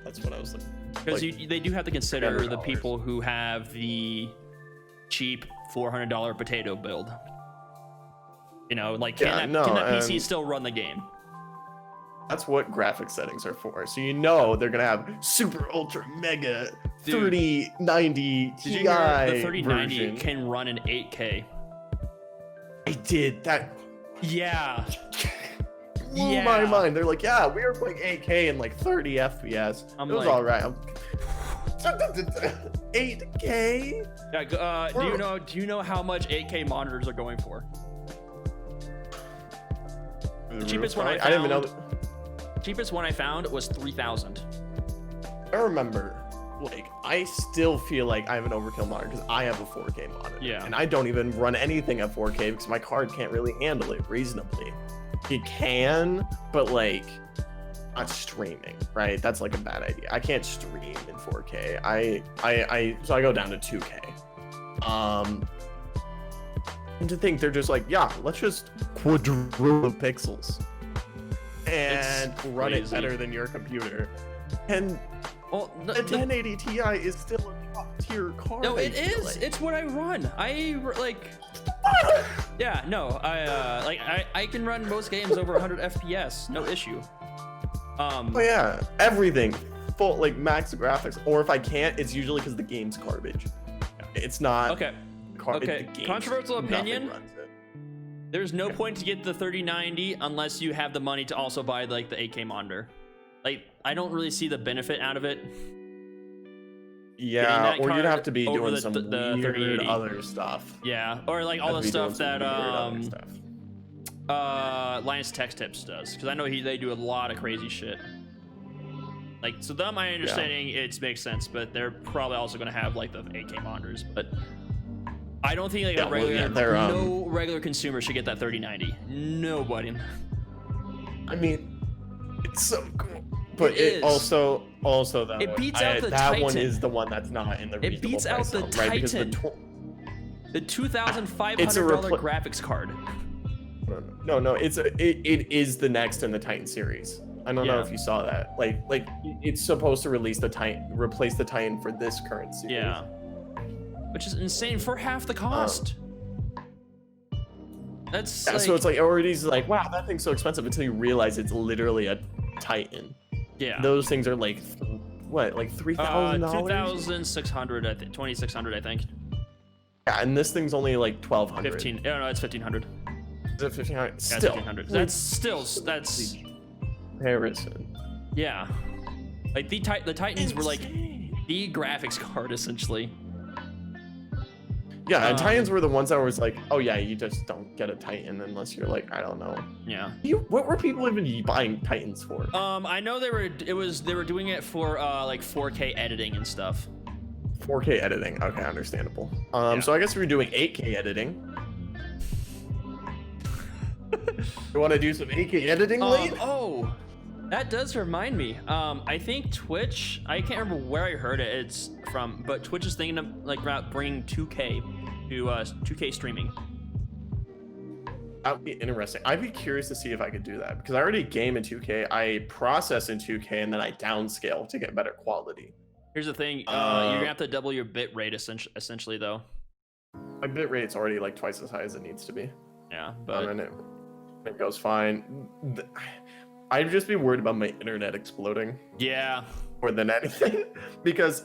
That's what I was looking. Because they do have to consider the people who have the cheap $400 potato build. Can that PC still run the game? That's what graphics settings are for. So you know they're gonna have super ultra mega 3090 Did you Ti hear the 3090 version. can run in 8K? I did that. Yeah. Blew my mind. They're like, yeah, we were playing 8K and like 30 FPS. It was all right. 8K. Yeah. Do you know how much 8K monitors are going for? The cheapest one I found. I didn't even know. Cheapest one I found was 3,000. I remember, like, I still feel like I have an overkill monitor because I have a 4K monitor. Yeah. And I don't even run anything at 4K because my card can't really handle it reasonably. It can, but like, not streaming, right? That's like a bad idea. I can't stream in 4K. So I go down to 2K. And to think they're just like, yeah, let's just quadruple the pixels and run it better than your computer. And the 1080 Ti is still a top tier card. No, it is. Like. It's what I run. Yeah, no, I can run most games over 100 FPS, no issue. Oh yeah, everything full, like max graphics. Or if I can't, it's usually because the game's garbage. It's not. Okay. Controversial opinion. There's no point to get the 3090 unless you have the money to also buy like the 8K monitor. Like, I don't really see the benefit out of it. Yeah, or you'd have to be doing some the weird other stuff. Yeah, or like all the stuff that Linus Tech Tips does, because I know they do a lot of crazy shit. Like, so them, my understanding, it makes sense, but they're probably also going to have like the 8K monitors, but I don't think like no regular consumer should get that 3090. Nobody. I mean, it's so cool, but it also though it beats out the that Titan. One is the one that's not in the reasonable it beats out the zone, Titan. Right? The $2,500 graphics card. No, it is the next in the Titan series. I don't know if you saw that. Like it's supposed to replace the Titan for this current series. Yeah. Which is insane for half the cost. That's yeah, so it's like already's like, wow, that thing's so expensive until you realize it's literally a Titan. Yeah. Those things are like what, like $3,000? 2,600, I think. 2,600, I think. Yeah, and this thing's only like 1,200. 15. No, it's 1,500. Is it 1,500? Yeah, still. 1,500. That's comparison. Yeah. Like the Titans were like the graphics card essentially. Yeah, and Titans were the ones that was like, oh yeah, you just don't get a Titan unless you're like, I don't know. Yeah. What were people even buying Titans for? I know they were doing it for like 4K editing and stuff. 4K editing. Okay, understandable. So I guess we were doing 8K editing. You want to do some 8K editing, Lane? Oh, that does remind me. I think Twitch, I can't remember where I heard it. It's from, but Twitch is thinking of like about bringing 2K to 2K streaming. That would be interesting. I'd be curious to see if I could do that because I already game in 2K. I process in 2K and then I downscale to get better quality. Here's the thing. You're gonna have to double your bit rate essentially though. My bit rate's already like twice as high as it needs to be. Yeah, but and it goes fine. I'd just be worried about my internet exploding. Yeah. More than anything, because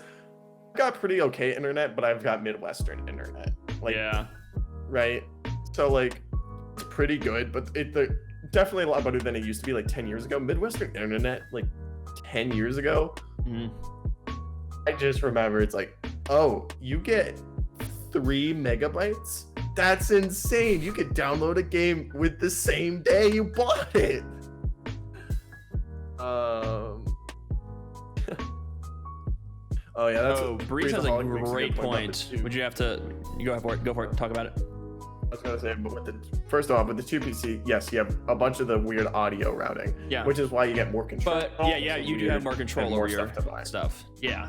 I've got pretty okay internet, but I've got Midwestern internet. Like, yeah. Right. So like, it's pretty good, but they're definitely a lot better than it used to be like 10 years ago. Midwestern internet, like 10 years ago. Mm-hmm. I just remember it's like, oh, you get 3 megabytes? That's insane. You could download a game with the same day you bought it. Oh yeah, that's Breeze has a great point. Would you have to go for it? Talk about it. I was gonna say, but first off, with the 2 PC, yes, you have a bunch of the weird audio routing, which is why you get more control. But yeah, you do have more control over your stuff. Yeah.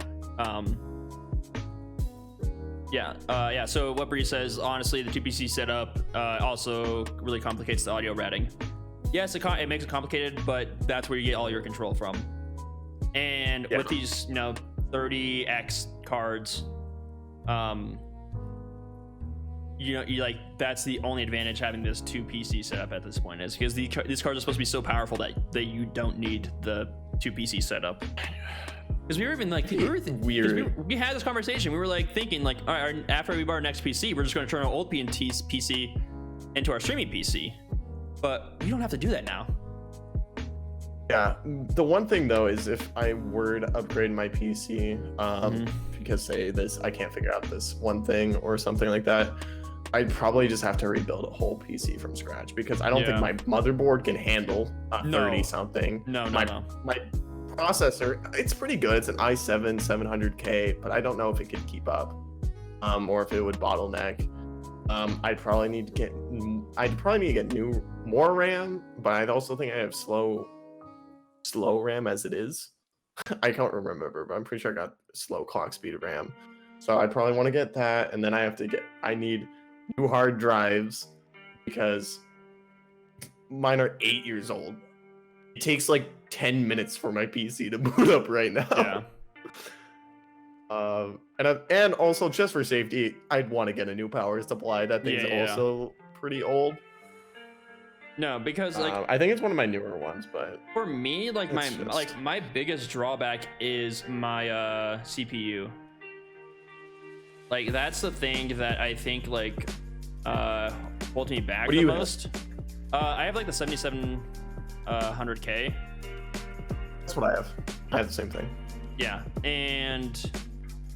So what Breeze says, honestly, the 2 PC setup also really complicates the audio routing. Yes, it makes it complicated, but that's where you get all your control from. And with these, 30x cards, you know, you like that's the only advantage having this 2 PC setup at this point, is because these cards are supposed to be so powerful that you don't need the 2 PC setup. Because we were even like, we had this conversation. We were like thinking like, all right, after we buy our next PC, we're just going to turn our old PC into our streaming PC. But we don't have to do that now. Yeah, the one thing though is if I were to upgrade my PC, because say this, I can't figure out this one thing or something like that, I'd probably just have to rebuild a whole PC from scratch, because I don't think my motherboard can handle 30 something. My processor, it's pretty good. It's an i7 700K, but I don't know if it could keep up, or if it would bottleneck. I'd probably need to get more RAM, but I also think I have slow RAM as it is. I can't remember, but I'm pretty sure I got slow clock speed RAM. So I'd probably want to get that, and then I need new hard drives, because mine are 8 years old. It takes like 10 minutes for my PC to boot up right now. Yeah. And also just for safety, I'd want to get a new power supply. That thing's also pretty old. No, because like I think it's one of my newer ones, but for me, like my biggest drawback is my CPU. Like that's the thing that I think like holds me back the most. I have like the 7700K. That's what I have. I have the same thing. Yeah, and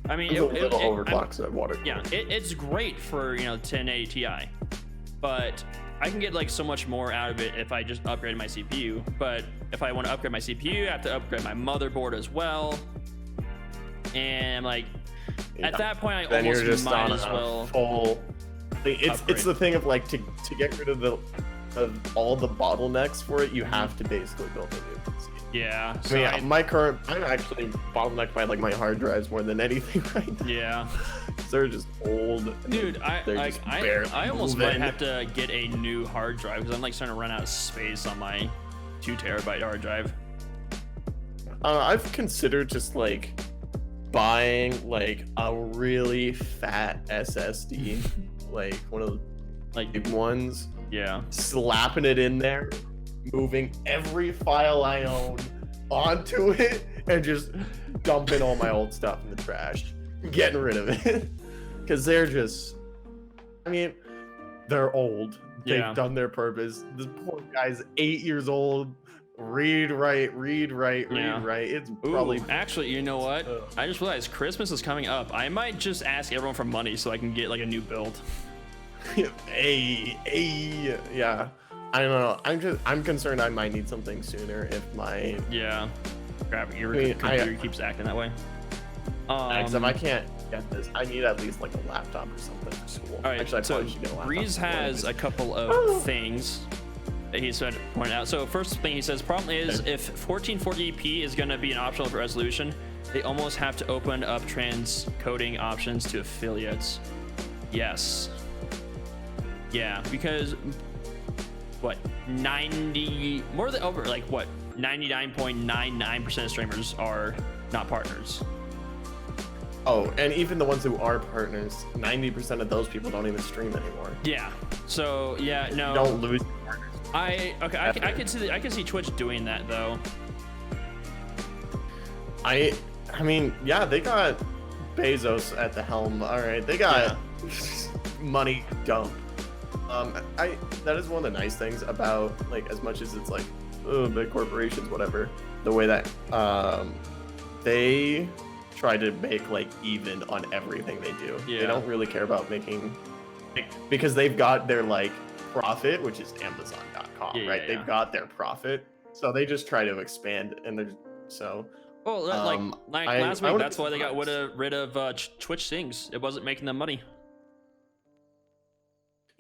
I mean it's a little overclocked, so water. Yeah, it's great for 1080 Ti, but I can get like so much more out of it if I just upgrade my CPU. But if I want to upgrade my CPU, I have to upgrade my motherboard as well. And like at that point, I then almost you're just might on as well full. It's the thing of like to get rid of all the bottlenecks for it, you have to basically build a new PC. Yeah. So I'm actually bottlenecked by like my hard drives more than anything right now. Yeah. They're just old. Dude, I almost might have to get a new hard drive, because I'm like starting to run out of space on my 2 terabyte hard drive. I've considered just like buying like a really fat SSD, like one of the like big ones. Yeah. Slapping it in there, moving every file I own onto it, and just dumping all my old stuff in the trash, getting rid of it. Because they're just, I mean, they're old. They've done their purpose. This poor guy's 8 years old. Read, write. It's probably... Actually, you know what? I just realized Christmas is coming up. I might just ask everyone for money so I can get like a new build. Yeah. I don't know. I'm concerned I might need something sooner if my computer keeps acting that way. If I can't get this, I need at least like a laptop or something for school. All right, actually, so Breeze has a couple of things that he's trying to point out. So first thing he says, problem is if 1440p is going to be an optional resolution, they almost have to open up transcoding options to affiliates. Yes. Yeah, because what 99.99% of streamers are not partners. Oh, and even the ones who are partners, 90% of those people don't even stream anymore. Yeah. So yeah, no. You don't lose partners. I can see Twitch doing that though. I mean, yeah, they got Bezos at the helm. All right, they got money dump. That is one of the nice things about, like, as much as it's like, oh, big corporations, whatever, the way that they try to make like even on everything they do. They don't really care about making, because they've got their like profit, which is Amazon.com, right? They've got their profit, so they just try to expand, and they're so. Well, like last week, that's why they got rid of Twitch Sings. It wasn't making them money.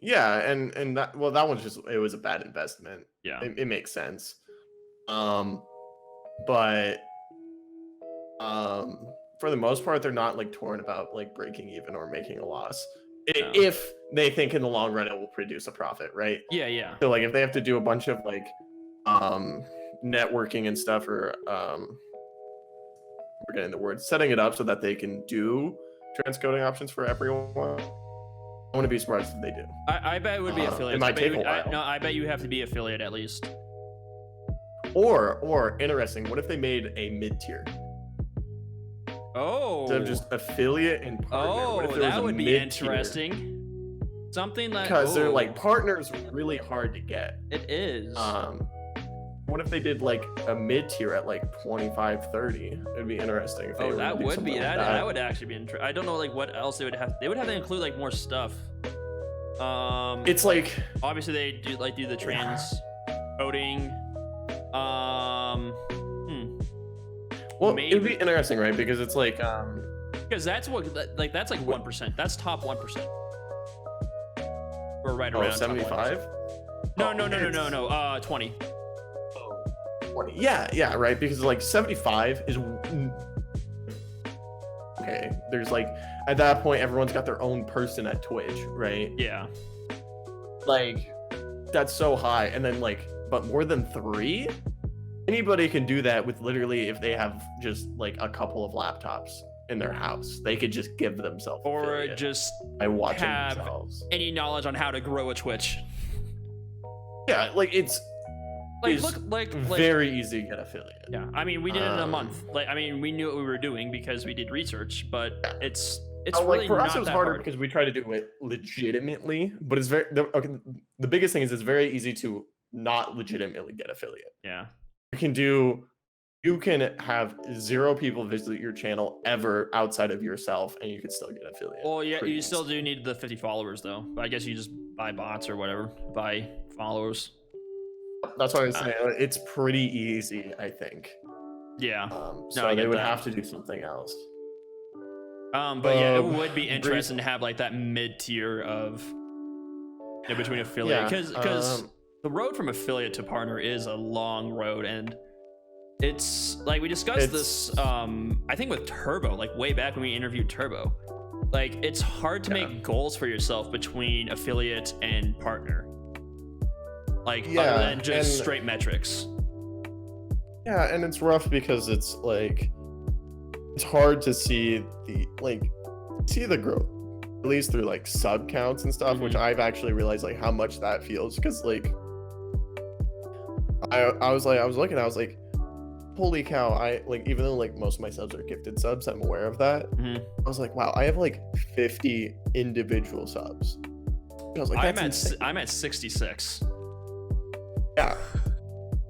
Yeah, and that that one's just, it was a bad investment. Yeah, it makes sense. But for the most part, they're not like torn about like breaking even or making a loss. If they think in the long run it will produce a profit, right? Yeah. So like if they have to do a bunch of like networking and stuff, or forgetting the word, setting it up so that they can do transcoding options for everyone. I wouldn't be surprised if they do. I bet it would be affiliate. It might take a while. No, I bet you have to be affiliate at least. Or interesting, what if they made a mid-tier? Oh. Instead of just affiliate and partner. What if there was that a would be mid-tier? interesting. Something like because they're like partners really hard to get. It is. What if they did like a mid-tier at like 25, 30? It'd be interesting. If they that would be like that would actually be interesting. I don't know like what else they would have. They would have to include like more stuff. It's like obviously they do the trans coding. Well, it'd be interesting, right? Because it's like because that's what like that's like 1%. That's top 1%. Or right around 75. No. 20. 20. Yeah, right. Because like 75 is okay. There's like at that point everyone's got their own person at Twitch, right? Yeah. Like that's so high, and then like, but more than 3. Anybody can do that with literally if they have just like a couple of laptops in their house. They could just give themselves or just by watching have themselves. Any knowledge on how to grow a Twitch. Yeah, like it's like very easy to get affiliate. Yeah, I mean we did it in a month. Like I mean we knew what we were doing because we did research, but it's really for not us it was that harder hard. because we try to do it legitimately, but it's very the biggest thing is it's very easy to not legitimately get affiliate. Yeah. You can have 0 people visit your channel ever outside of yourself, and you can still get affiliate. Well, yeah, you still do need the 50 followers though. But I guess you just buy bots or whatever, buy followers. That's what I was saying. It's pretty easy, I think. Yeah. So they would have to do something else. But yeah, it would be interesting to have like that mid-tier of between affiliate, because the road from affiliate to partner is a long road, and it's like we discussed this I think with Turbo, like way back when we interviewed Turbo. Like it's hard to make goals for yourself between affiliate and partner, like other than just straight metrics. Yeah, and it's rough because it's like it's hard to see the growth, at least through like sub counts and stuff, which I've actually realized like how much that feels, because like I was looking, I was like, holy cow, I like, even though like most of my subs are gifted subs, I'm aware of that. I was like, wow, I have like 50 individual subs. I was like, I'm at 66. Yeah.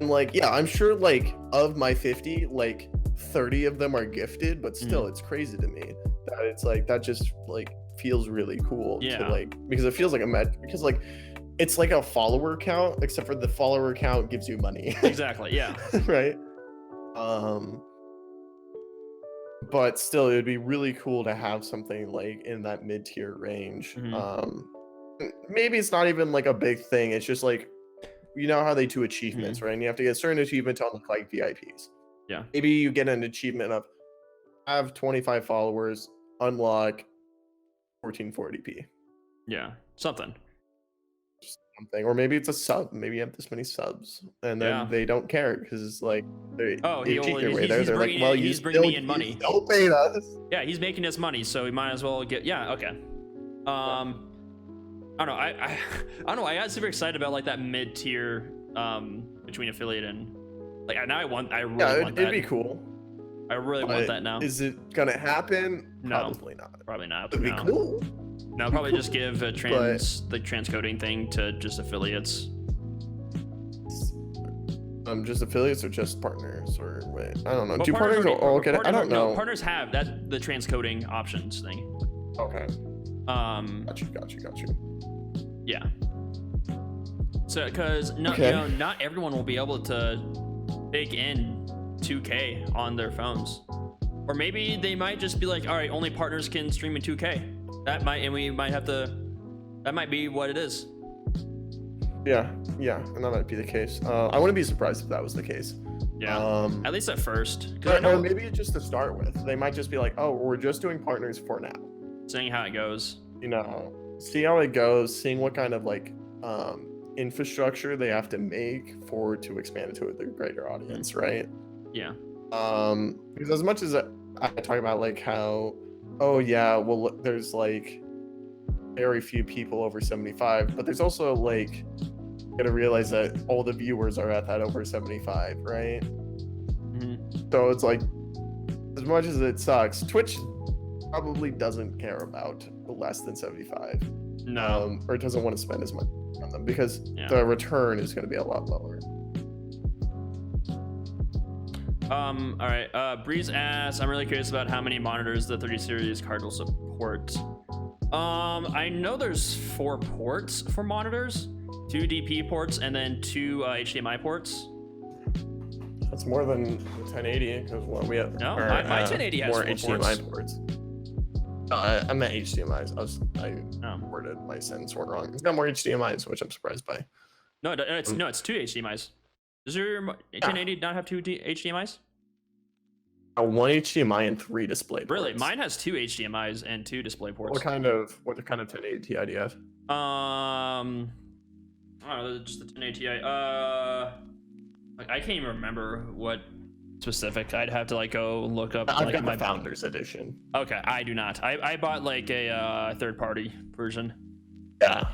And like, yeah, I'm sure like of my 50, like 30 of them are gifted, but still it's crazy to me that it's like that just like feels really cool to like, because it feels like because like it's like a follower count, except for the follower count gives you money. Exactly, yeah. Right. But still it would be really cool to have something like in that mid-tier range. Maybe it's not even like a big thing, it's just like, you know how they do achievements, right? And you have to get a certain achievement to unlock like VIPs. Yeah. Maybe you get an achievement of have 25 followers, unlock 1440p. Yeah, something. Or maybe it's a sub. Maybe you have this many subs, and then they don't care because it's like they cheat their way there. They're like, well, he's bringing me in money. Don't pay us. Yeah, he's making us money, so we might as well get. Yeah, okay. I don't know. I don't know. I got super excited about like that mid tier between affiliate and like now I really want that. It'd be cool. I really want that now. Is it gonna happen? No, probably not. Probably not. It'd be cool. No, probably just give the transcoding thing to just affiliates. Just affiliates or just partners, or wait, I don't know. Well, Do partners all get it? I don't know. No, partners have that, the transcoding options thing. Okay. Got you. Yeah. So, because not everyone will be able to bake in 2K on their phones, or maybe they might just be like, all right, only partners can stream in 2K. That might be what it is. Yeah, and that might be the case. I wouldn't be surprised if that was the case. Yeah. At least at first. Or maybe just to start with, they might just be like, oh, we're just doing partners for now. Seeing how it goes. See how it goes, seeing what kind of like infrastructure they have to make to expand it to a greater audience, right? Yeah. Because as much as I talk about like how, oh yeah, well there's like very few people over 75, but there's also like, you gotta realize that all the viewers are at that over 75, right? So it's like, as much as it sucks, Twitch probably doesn't care about less than 75. No. Or doesn't want to spend as much on them because the return is going to be a lot lower. All right. Breeze asks, I'm really curious about how many monitors the 30 series card will support. I know there's 4 ports for monitors, 2 DP ports, and then 2 HDMI ports. That's more than the 1080 because we have. No, my 1080 has more 4 HDMI ports. I meant HDMI's. I Oh. worded my sentence wrong. It's got more HDMI's, which I'm surprised by. No, it's 2 HDMI's. Does your 1080 not have 2 HDMI's? 1 HDMI and 3 display ports. Really? Mine has 2 HDMI's and 2 display ports. What kind of 1080 Ti do you have? Oh, just the 1080 Ti. I can't even remember what specific. I'd have to like go look up. I've like, got my Founders Edition. Okay, I do not. I bought like a third-party version. Yeah.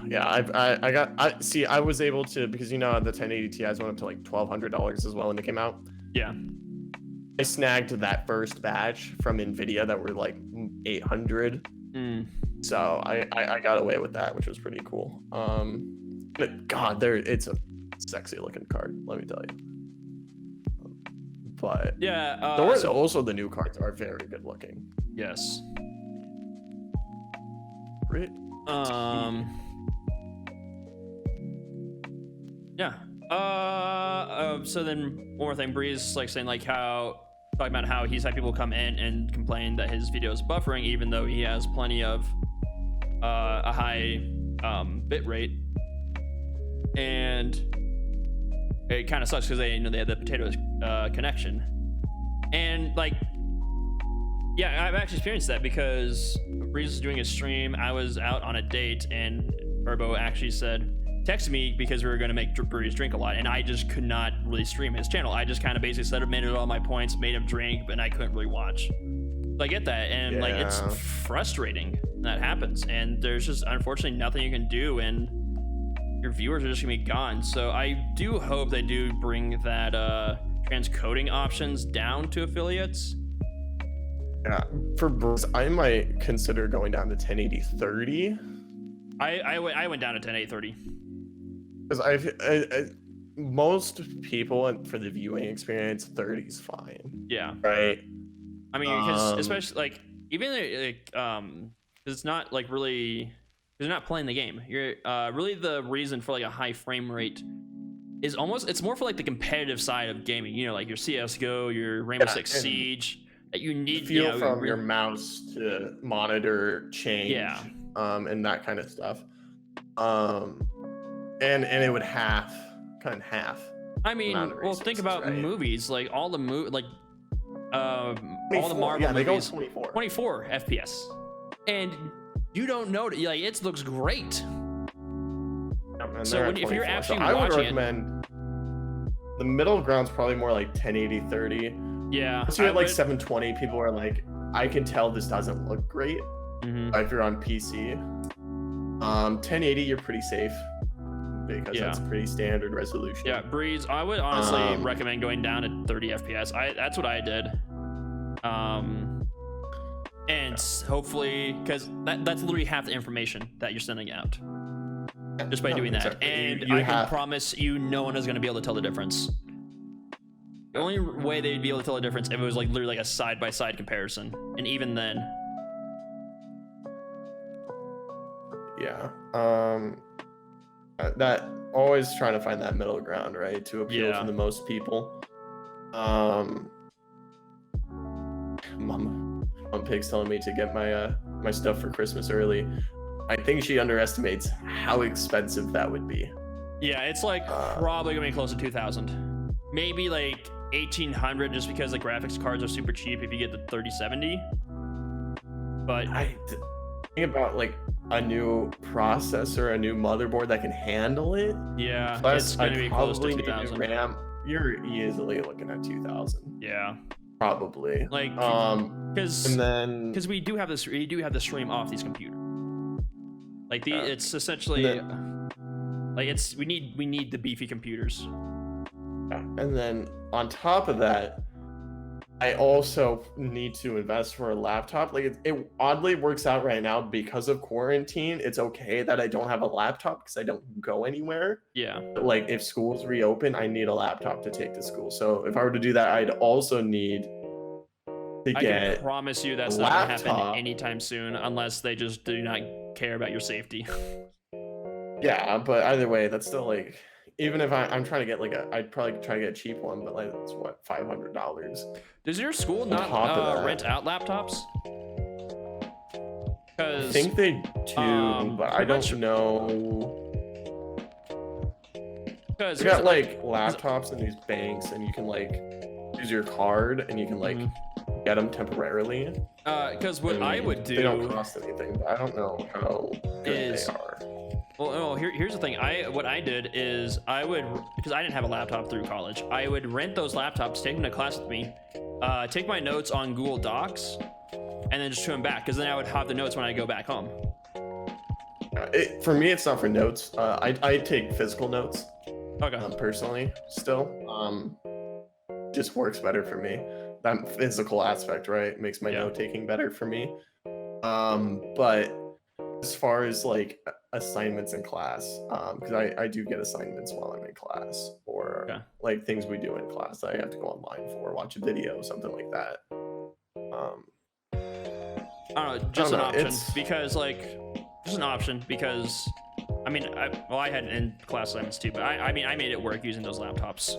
I was able to, because the 1080 Ti's went up to like $1,200 as well when they came out. Yeah. I snagged that first batch from Nvidia that were like 800. So I got away with that, which was pretty cool. But God, it's a sexy looking card, let me tell you. But yeah, also the new cards are very good looking. Yes. Yeah. So then one more thing, Breeze like saying like talking about how he's had people come in and complain that his video is buffering even though he has plenty of a high bit rate, and it kind of sucks because they had the potato connection, and like I've actually experienced that because Breeze was doing a stream. I was out on a date and Burbo actually texted me because we were going to make Breeze drink a lot, and I just could not really stream his channel. I just kind of basically submitted all my points, made him drink, and I couldn't really watch. So I get that, and like it's frustrating when that happens, and there's just unfortunately nothing you can do, and your viewers are just gonna be gone. So I do hope they do bring that transcoding options down to affiliates. Yeah, for Breeze, I might consider going down to 1080-30. I went down to 1080-30. Because most people for the viewing experience, 30 is fine. Yeah. Right. I mean, because especially like even like it's not like really, you're not playing the game. You're really the reason for like a high frame rate is it's more for like the competitive side of gaming. Like your CS:GO, your Rainbow Six Siege. That you need feel from your mouse to monitor change. Yeah. And that kind of stuff. And it would half. I mean, well, think about movies, like all the all the Marvel they movies. go 24 FPS, and you don't know like it looks great. So if you're actually I would watching recommend the middle ground's probably more like 1080-30. Yeah. Once you're at like 720, people are like, I can tell this doesn't look great. If you're on PC, 1080 you're pretty safe because that's pretty standard resolution. Yeah, Breeze, I would honestly recommend going down to 30 FPS. That's what I did. And hopefully, because that's literally half the information that you're sending out just by doing that. And I can promise you, no one is going to be able to tell the difference. The only way they'd be able to tell the difference if it was like literally like a side-by-side comparison, and even then. Yeah. That always trying to find that middle ground, right, to appeal to the most people. Mom Pig's telling me to get my stuff for Christmas early. I think she underestimates how expensive that would be. Yeah, it's like probably gonna be close to 2,000, maybe like 1,800, just because the graphics cards are super cheap if you get the 3070. But I think about like a new processor, a new motherboard that can handle it. Yeah, plus it's gonna be close to 2,000. RAM. You're easily looking at 2,000. Yeah, probably. Like because we do have this stream off these computers. Like it's essentially like we need the beefy computers. And then on top of that, I also need to invest for a laptop. Like it oddly works out right now because of quarantine. It's okay that I don't have a laptop because I don't go anywhere. Yeah. But like if schools reopen, I need a laptop to take to school. So if I were to do that, I'd also need to I get can promise you that's not gonna happen anytime soon unless they just do not care about your safety. Yeah, but either way, that's still like, even if I'm trying to get like I'd probably try to get a cheap one, but like it's what, $500. Does your school not rent out laptops? I think they do, but I don't know. Because you got like laptops in these banks, and you can like use your card, and you can like get them temporarily. Because what I would do, they don't cost anything, but I don't know how good they are. Well, here's the thing. What I did is because I didn't have a laptop through college, I would rent those laptops, take them to class with me, take my notes on Google Docs, and then just turn them back. Because then I would have the notes when I go back home. For me, it's not for notes. I take physical notes. Okay. Personally, still, just works better for me. That physical aspect, right, makes my note taking better for me. But as far as like assignments in class, because I do get assignments while I'm in class, or like things we do in class that I have to go online for, watch a video, something like that. I don't know, just an option because just an option because I mean, I had in-class assignments too, but I mean, I made it work using those laptops.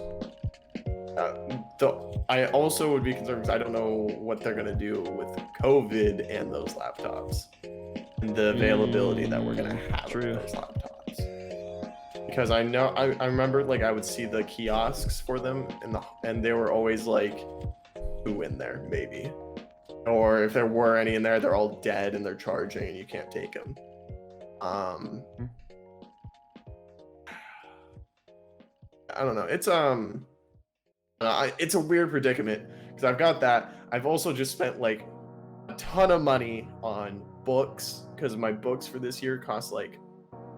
I also would be concerned because I don't know what they're gonna do with COVID and those laptops, and the availability that we're gonna have with those laptops. Because I know I remember like I would see the kiosks for them, and they were always like 2 in there maybe, or if there were any in there, they're all dead and they're charging and you can't take them. I don't know. It's a weird predicament because I've got that. I've also just spent like a ton of money on books because my books for this year cost like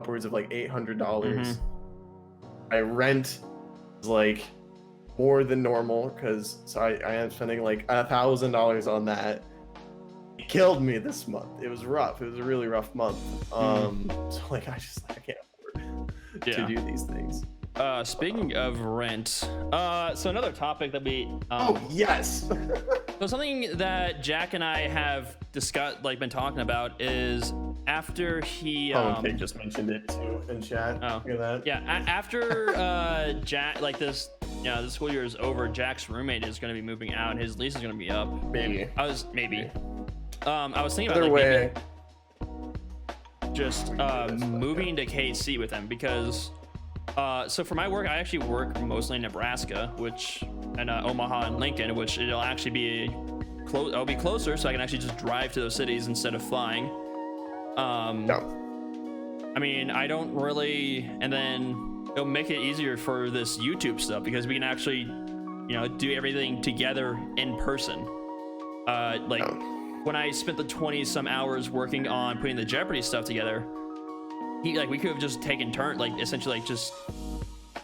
upwards of like $800. My rent is like more than normal because I am spending like $1,000 on that. It killed me this month. It was rough. It was a really rough month. So like I can't afford to do these things. Speaking of rent, so another topic that we oh yes. So something that Jack and I have discussed, like been talking about, is after he okay, just mentioned it too in chat. Oh, hear that? Yeah, after Jack, like this, the school year is over, Jack's roommate is going to be moving out and his lease is going to be up. Maybe. I was thinking Either about way, maybe just moving to KC with them because so for my work, I actually work mostly in Nebraska, and Omaha and Lincoln, which it'll actually be I'll be closer, so I can actually just drive to those cities instead of flying. No. I mean, I don't really, and then it'll make it easier for this YouTube stuff because we can actually, do everything together in person. When I spent the 20 some hours working on putting the Jeopardy stuff together, we could have just taken turns, essentially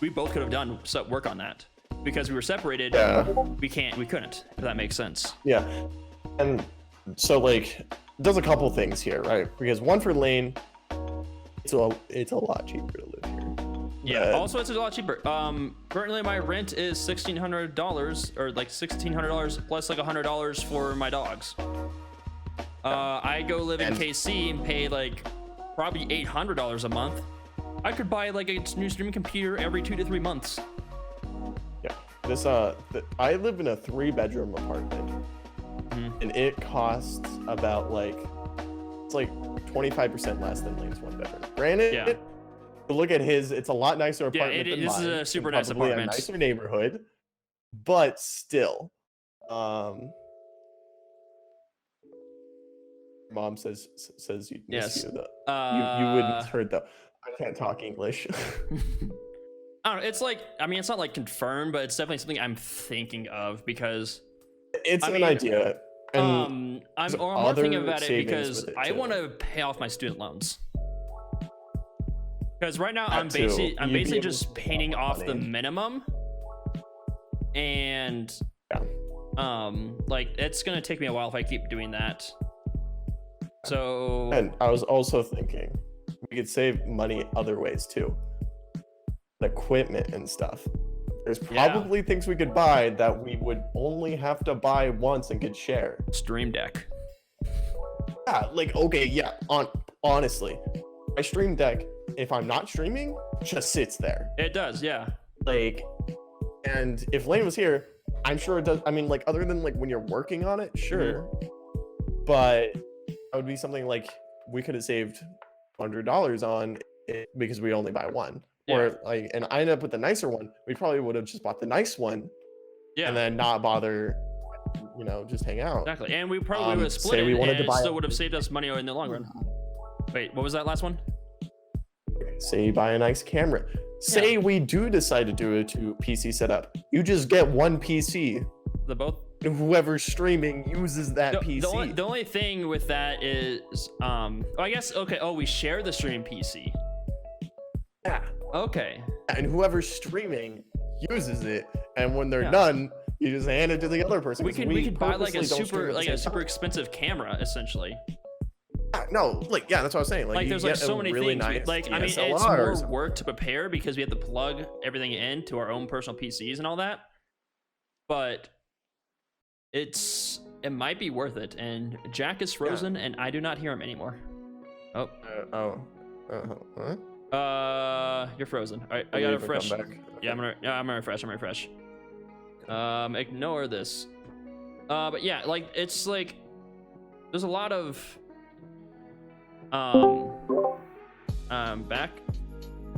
we both could have done work on that because we were separated. We couldn't, if that makes sense. Yeah. And so it does a couple things here, right? Because one, for Lane, it's a lot cheaper to live here. Yeah. Also, it's a lot cheaper. Currently my rent is $1,600 or $1,600 plus $100 for my dogs. I go live in KC and pay probably $800 a month. I could buy a new streaming computer every 2 to 3 months. Yeah, I live in a 3-bedroom apartment, and it costs about it's 25% less than Lane's 1-bedroom. Granted, look at his; it's a lot nicer apartment than mine. This is a super nice apartment, a nicer neighborhood, but still, Mom says you miss you though. You wouldn't heard though. I can't talk English. I don't know. It's it's not confirmed, but it's definitely something I'm thinking of because it's an idea. And I'm more thinking about it because I want to pay off my student loans. Because right now I'm That too. basically You'd be just able to painting make off the money. minimum, and Yeah. like it's gonna take me a while if I keep doing that. So And I was also thinking we could save money other ways too. Equipment and stuff. There's probably things we could buy that we would only have to buy once and could share. Stream Deck. Yeah, like okay, yeah. Honestly, my Stream Deck, if I'm not streaming, just sits there. It does, yeah. Like, and if Lane was here, I'm sure it does. I mean, like other than like when you're working on it, sure. But that would be something like we could have saved $100 on it because we only buy one. Yeah. Or like, and I end up with the nicer one. We probably would have just bought the nice one, Yeah. and then not bother, just hang out. Exactly. And we probably would have split say it, we wanted to and buy still would have saved us money in the long run. Wait, what was that last one? Say you buy a nice camera. Say we do decide to do a PC setup. You just get one PC. The both. And whoever's streaming uses that PC. The only thing with that is, I guess, okay. Oh, we share the stream PC. Yeah. Okay. And whoever's streaming uses it, and when they're Yeah. done, you just hand it to the other person. We could buy like a purposely don't stream super at the same time. expensive camera essentially. No, that's what I was saying. Like you there's get like so a many really things. nice Like I mean, it's DSLR or more something. work to prepare because we have to plug everything in to our own personal PCs and all that. But it might be worth it. And Jack is frozen, and I do not hear him anymore. Oh. Huh? You're frozen. All right, I Leave gotta and come refresh. back. Yeah, I'm gonna refresh. Ignore this. But yeah, like it's like there's a lot of back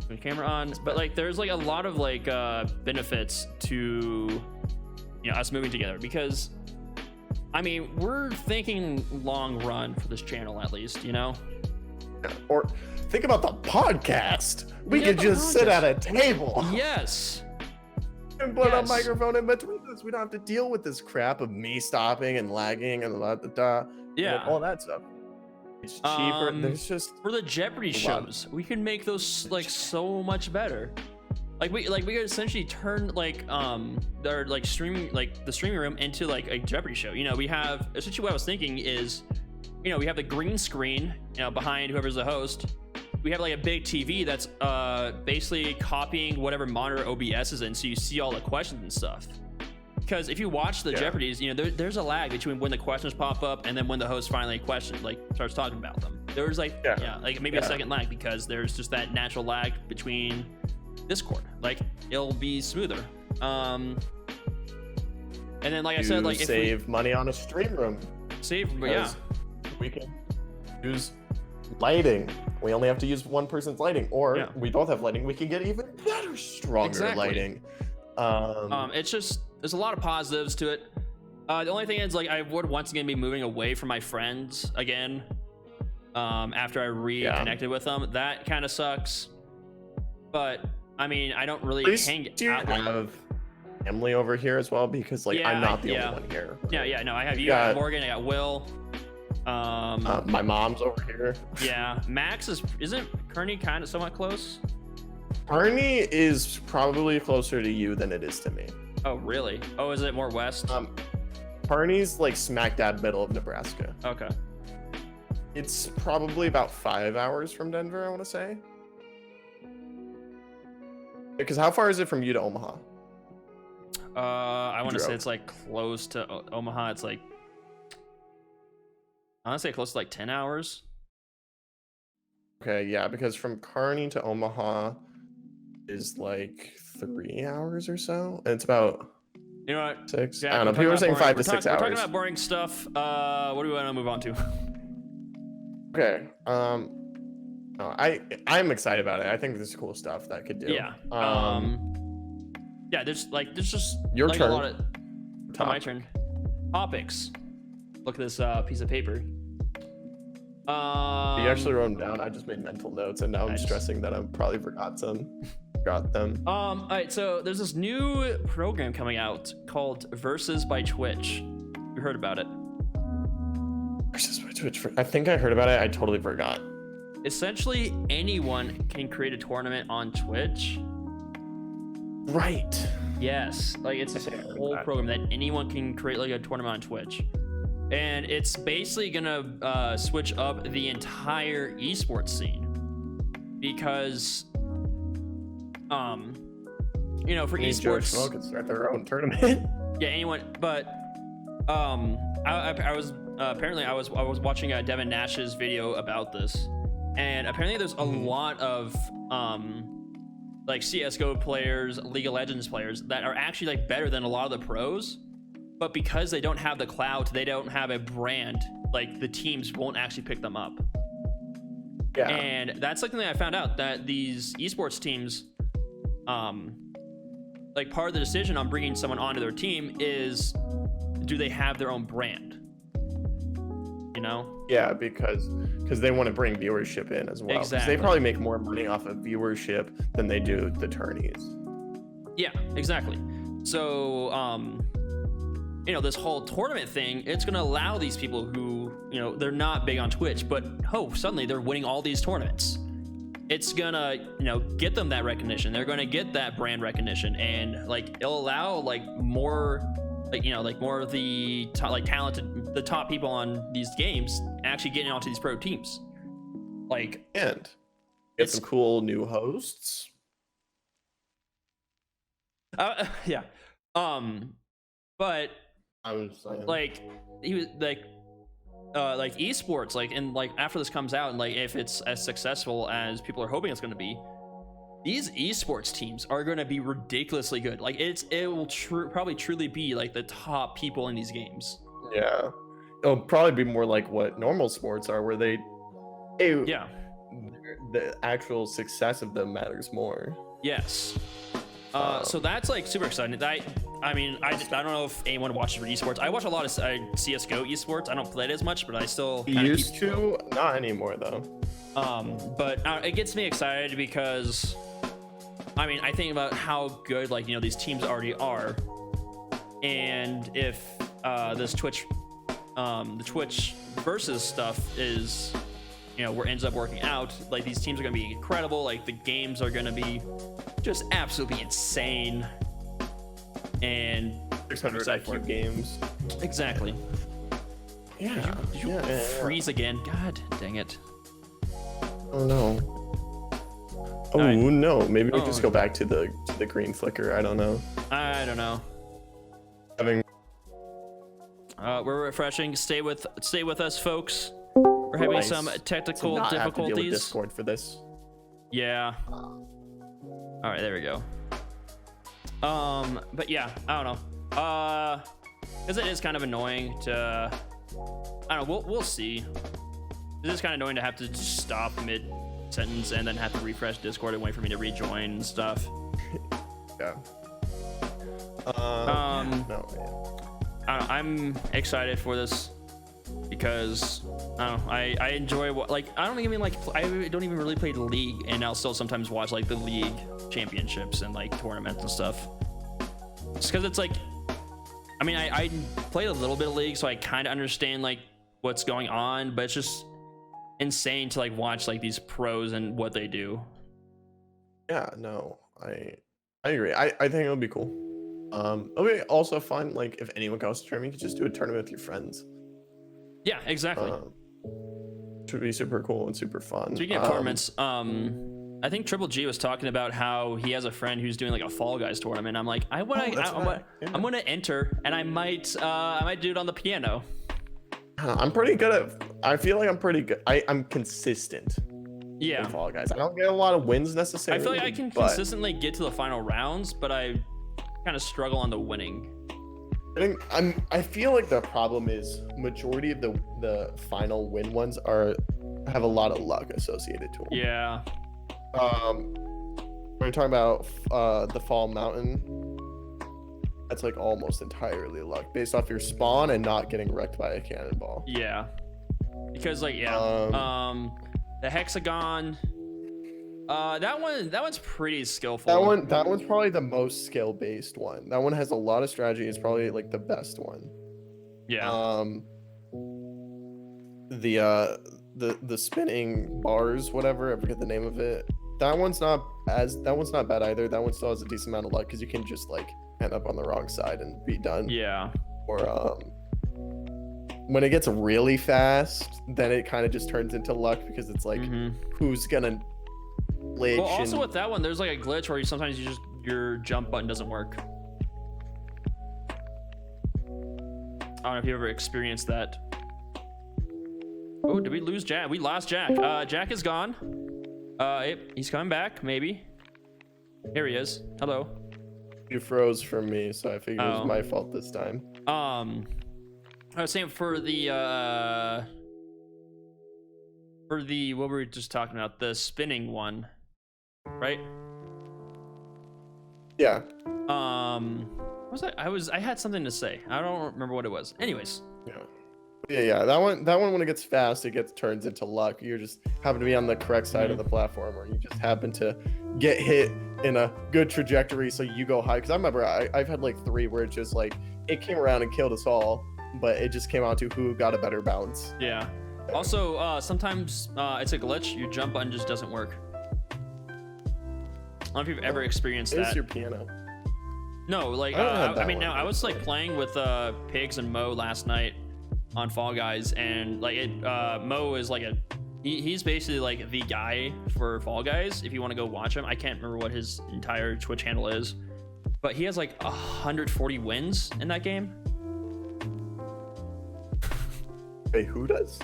the camera on, but like there's like a lot of like benefits to us moving together, because I mean we're thinking long run for this channel at least, Or think about the podcast. We Yeah, could the just sit podcast. at a table Yes. and put a Yes. microphone in between us. We don't have to deal with this crap of me stopping and lagging and Yeah. all that stuff. It's cheaper. There's just For the Jeopardy a lot. shows, we can make those like so much better. Like we could essentially turn their like streaming, like the streaming room into like a Jeopardy show. We have essentially what I was thinking is, we have the green screen, behind whoever's the host. We have like a big TV that's basically copying whatever monitor OBS is in, so you see all the questions and stuff. Because if you watch the Jeopardies, there's a lag between when the questions pop up and then when the host finally starts talking about them. There's like maybe a second lag, because there's just that natural lag between Discord. Like it'll be smoother. And then like I said, like if save money on a stream room. but yeah, We can use lighting. We only have to use one person's lighting, or we both have lighting. We can get even better, stronger lighting. It's just there's a lot of positives to it. The only thing is, like, I would once again be moving away from my friends again. After I reconnected with them, that kind of sucks. But I mean, I don't really hang out. I have family over here as well, because like I'm not the only one here. Yeah. No, I have you, I got Morgan, I got Will. My mom's over here. Yeah, Max isn't Kearney kind of somewhat close? Kearney is probably closer to you than it is to me. Oh, really? Oh, is it more west? Kearney's like smack dab middle of Nebraska. Okay. It's probably about 5 hours from Denver, I want to say. Because how far is it from you to Omaha? I want to say it's like close to Omaha. It's like, I want to say close to like 10 hours. Okay, yeah, because from Kearney to Omaha is like 3 hours or so. And it's about You know what? 6. Yeah, I don't know. People are saying 5 to 6 hours. We're talking about boring stuff. What do we want to move on to? Okay. No, I'm excited about it. I think there's cool stuff that could do. Yeah. Yeah. There's just your like turn. A lot of, my turn. Topics. Look at this piece of paper. You actually wrote them down. I just made mental notes, and now I'm stressing that I probably forgot them. All right, so there's this new program coming out called Versus by Twitch. You heard about it? Versus by Twitch. I think I heard about it. I totally forgot. essentially anyone can create a tournament on Twitch. Right. Yes, like it's a whole program that anyone can create like a tournament on Twitch, and it's basically gonna switch up the entire esports scene because, you know, for esports, can start their own tournament. yeah, anyone. But I was apparently I was watching Devin Nash's video about this, and apparently there's a lot of like CSGO players, League of Legends players that are actually like better than a lot of the pros, but because they don't have the clout, they don't have a brand, like the teams won't actually pick them up. Yeah. And that's something that I found out, that these esports teams, like part of the decision on bringing someone onto their team is, do they have their own brand? You know? Yeah, because they want to bring viewership in as well. Exactly. They probably make more money off of viewership than they do the tourneys. Yeah, exactly. So, you know, this whole tournament thing, it's going to allow these people who, you know, they're not big on Twitch, but suddenly they're winning all these tournaments. It's gonna, you know, get them that recognition. They're going to get that brand recognition, and like it'll allow like more, like, you know, like more of the talented, the top people on these games actually getting onto these pro teams. Like, and get some cool new hosts. Yeah. But I was saying, like, he was like esports, like, and like after this comes out, and like if it's as successful as people are hoping it's going to be, these esports teams are going to be ridiculously good. Like it will probably truly be like the top people in these games. Yeah, it'll probably be more like what normal sports are, where yeah, the actual success of them matters more. Yes. So that's like super exciting. I mean, I don't know if anyone watches for esports. I watch a lot of CSGO esports. I don't play it as much, but I still used to. Not anymore though. But it gets me excited because, I mean, I think about how good, like, you know, these teams already are, and if this Twitch, the Twitch versus stuff is, you know, where it ends up working out, like these teams are gonna be incredible. Like the games are gonna be just absolutely insane. And 600 IQ games. Exactly. Yeah. Did you freeze again? God dang it. Oh no. Oh no. Maybe we just go back to the green flicker. I don't know. I don't know. We're refreshing. Stay with us, folks. We're having some technical difficulties. Have to deal with Discord for this. Yeah. All right, there we go. But yeah, I don't know. Because it is kind of annoying to, I don't know, we'll see. It is kind of annoying to have to just stop mid-sentence and then have to refresh Discord and wait for me to rejoin and stuff. Yeah. No, I'm excited for this because I don't know, I enjoy what, like, I don't even really play the League, and I'll still sometimes watch like the League championships and like tournaments and stuff. Just because it's like, I mean, I played a little bit of League, so I kind of understand like what's going on, but it's just insane to like watch like these pros and what they do. Yeah, no, I agree. I think it'll be cool. It'll be also fun, like if anyone goes to tournament, you can just do a tournament with your friends. Yeah, exactly. Should be super cool and super fun. Speaking of tournaments, I think Triple G was talking about how he has a friend who's doing like a Fall Guys tournament. I'm like, I'm gonna enter, and I might do it on the piano. I'm pretty good at. I feel like I'm pretty good. I'm consistent. Yeah. In Fall Guys. I don't get a lot of wins necessarily. I feel like I can consistently get to the final rounds, but I kind of struggle on the winning. I feel like the problem is majority of the final win ones have a lot of luck associated to them. Yeah. We're talking about the Fall Mountain. That's like almost entirely luck, based off your spawn and not getting wrecked by a cannonball. Yeah. Because like the hexagon. That one's pretty skillful. That one's probably the most skill based one. That one has a lot of strategy. It's probably like the best one. Yeah. the spinning bars, whatever, I forget the name of it. That one's not bad either. That one still has a decent amount of luck because you can just like end up on the wrong side and be done. Yeah. Or when it gets really fast, then it kind of just turns into luck because it's like who's gonna glitch. Well, also with that one, there's like a glitch where sometimes your jump button doesn't work. I don't know if you ever experienced that. Oh, did we lose Jack? We lost Jack. Jack is gone. He's coming back, maybe. Here he is. Hello. You froze for me, so I figured it was my fault this time. I was saying for the what were we just talking about? The spinning one, right? Yeah. What was I had something to say. I don't remember what it was. Anyways. Yeah. That one when it gets fast, turns into luck. You just happen to be on the correct side of the platform, or you just happen to get hit in a good trajectory, so you go high. Because I remember I've had like 3 where it just like it came around and killed us all, but it just came out to who got a better bounce. Yeah. Also, sometimes it's a glitch. Your jump button just doesn't work. I don't know if you've ever experienced that. It's your piano. No, like I mean, now I was like playing with Pigs and Mo last night on Fall Guys, and like Mo is like he's basically like the guy for Fall Guys. If you want to go watch him, I can't remember what his entire Twitch handle is, but he has like 140 wins in that game. Wait, who does?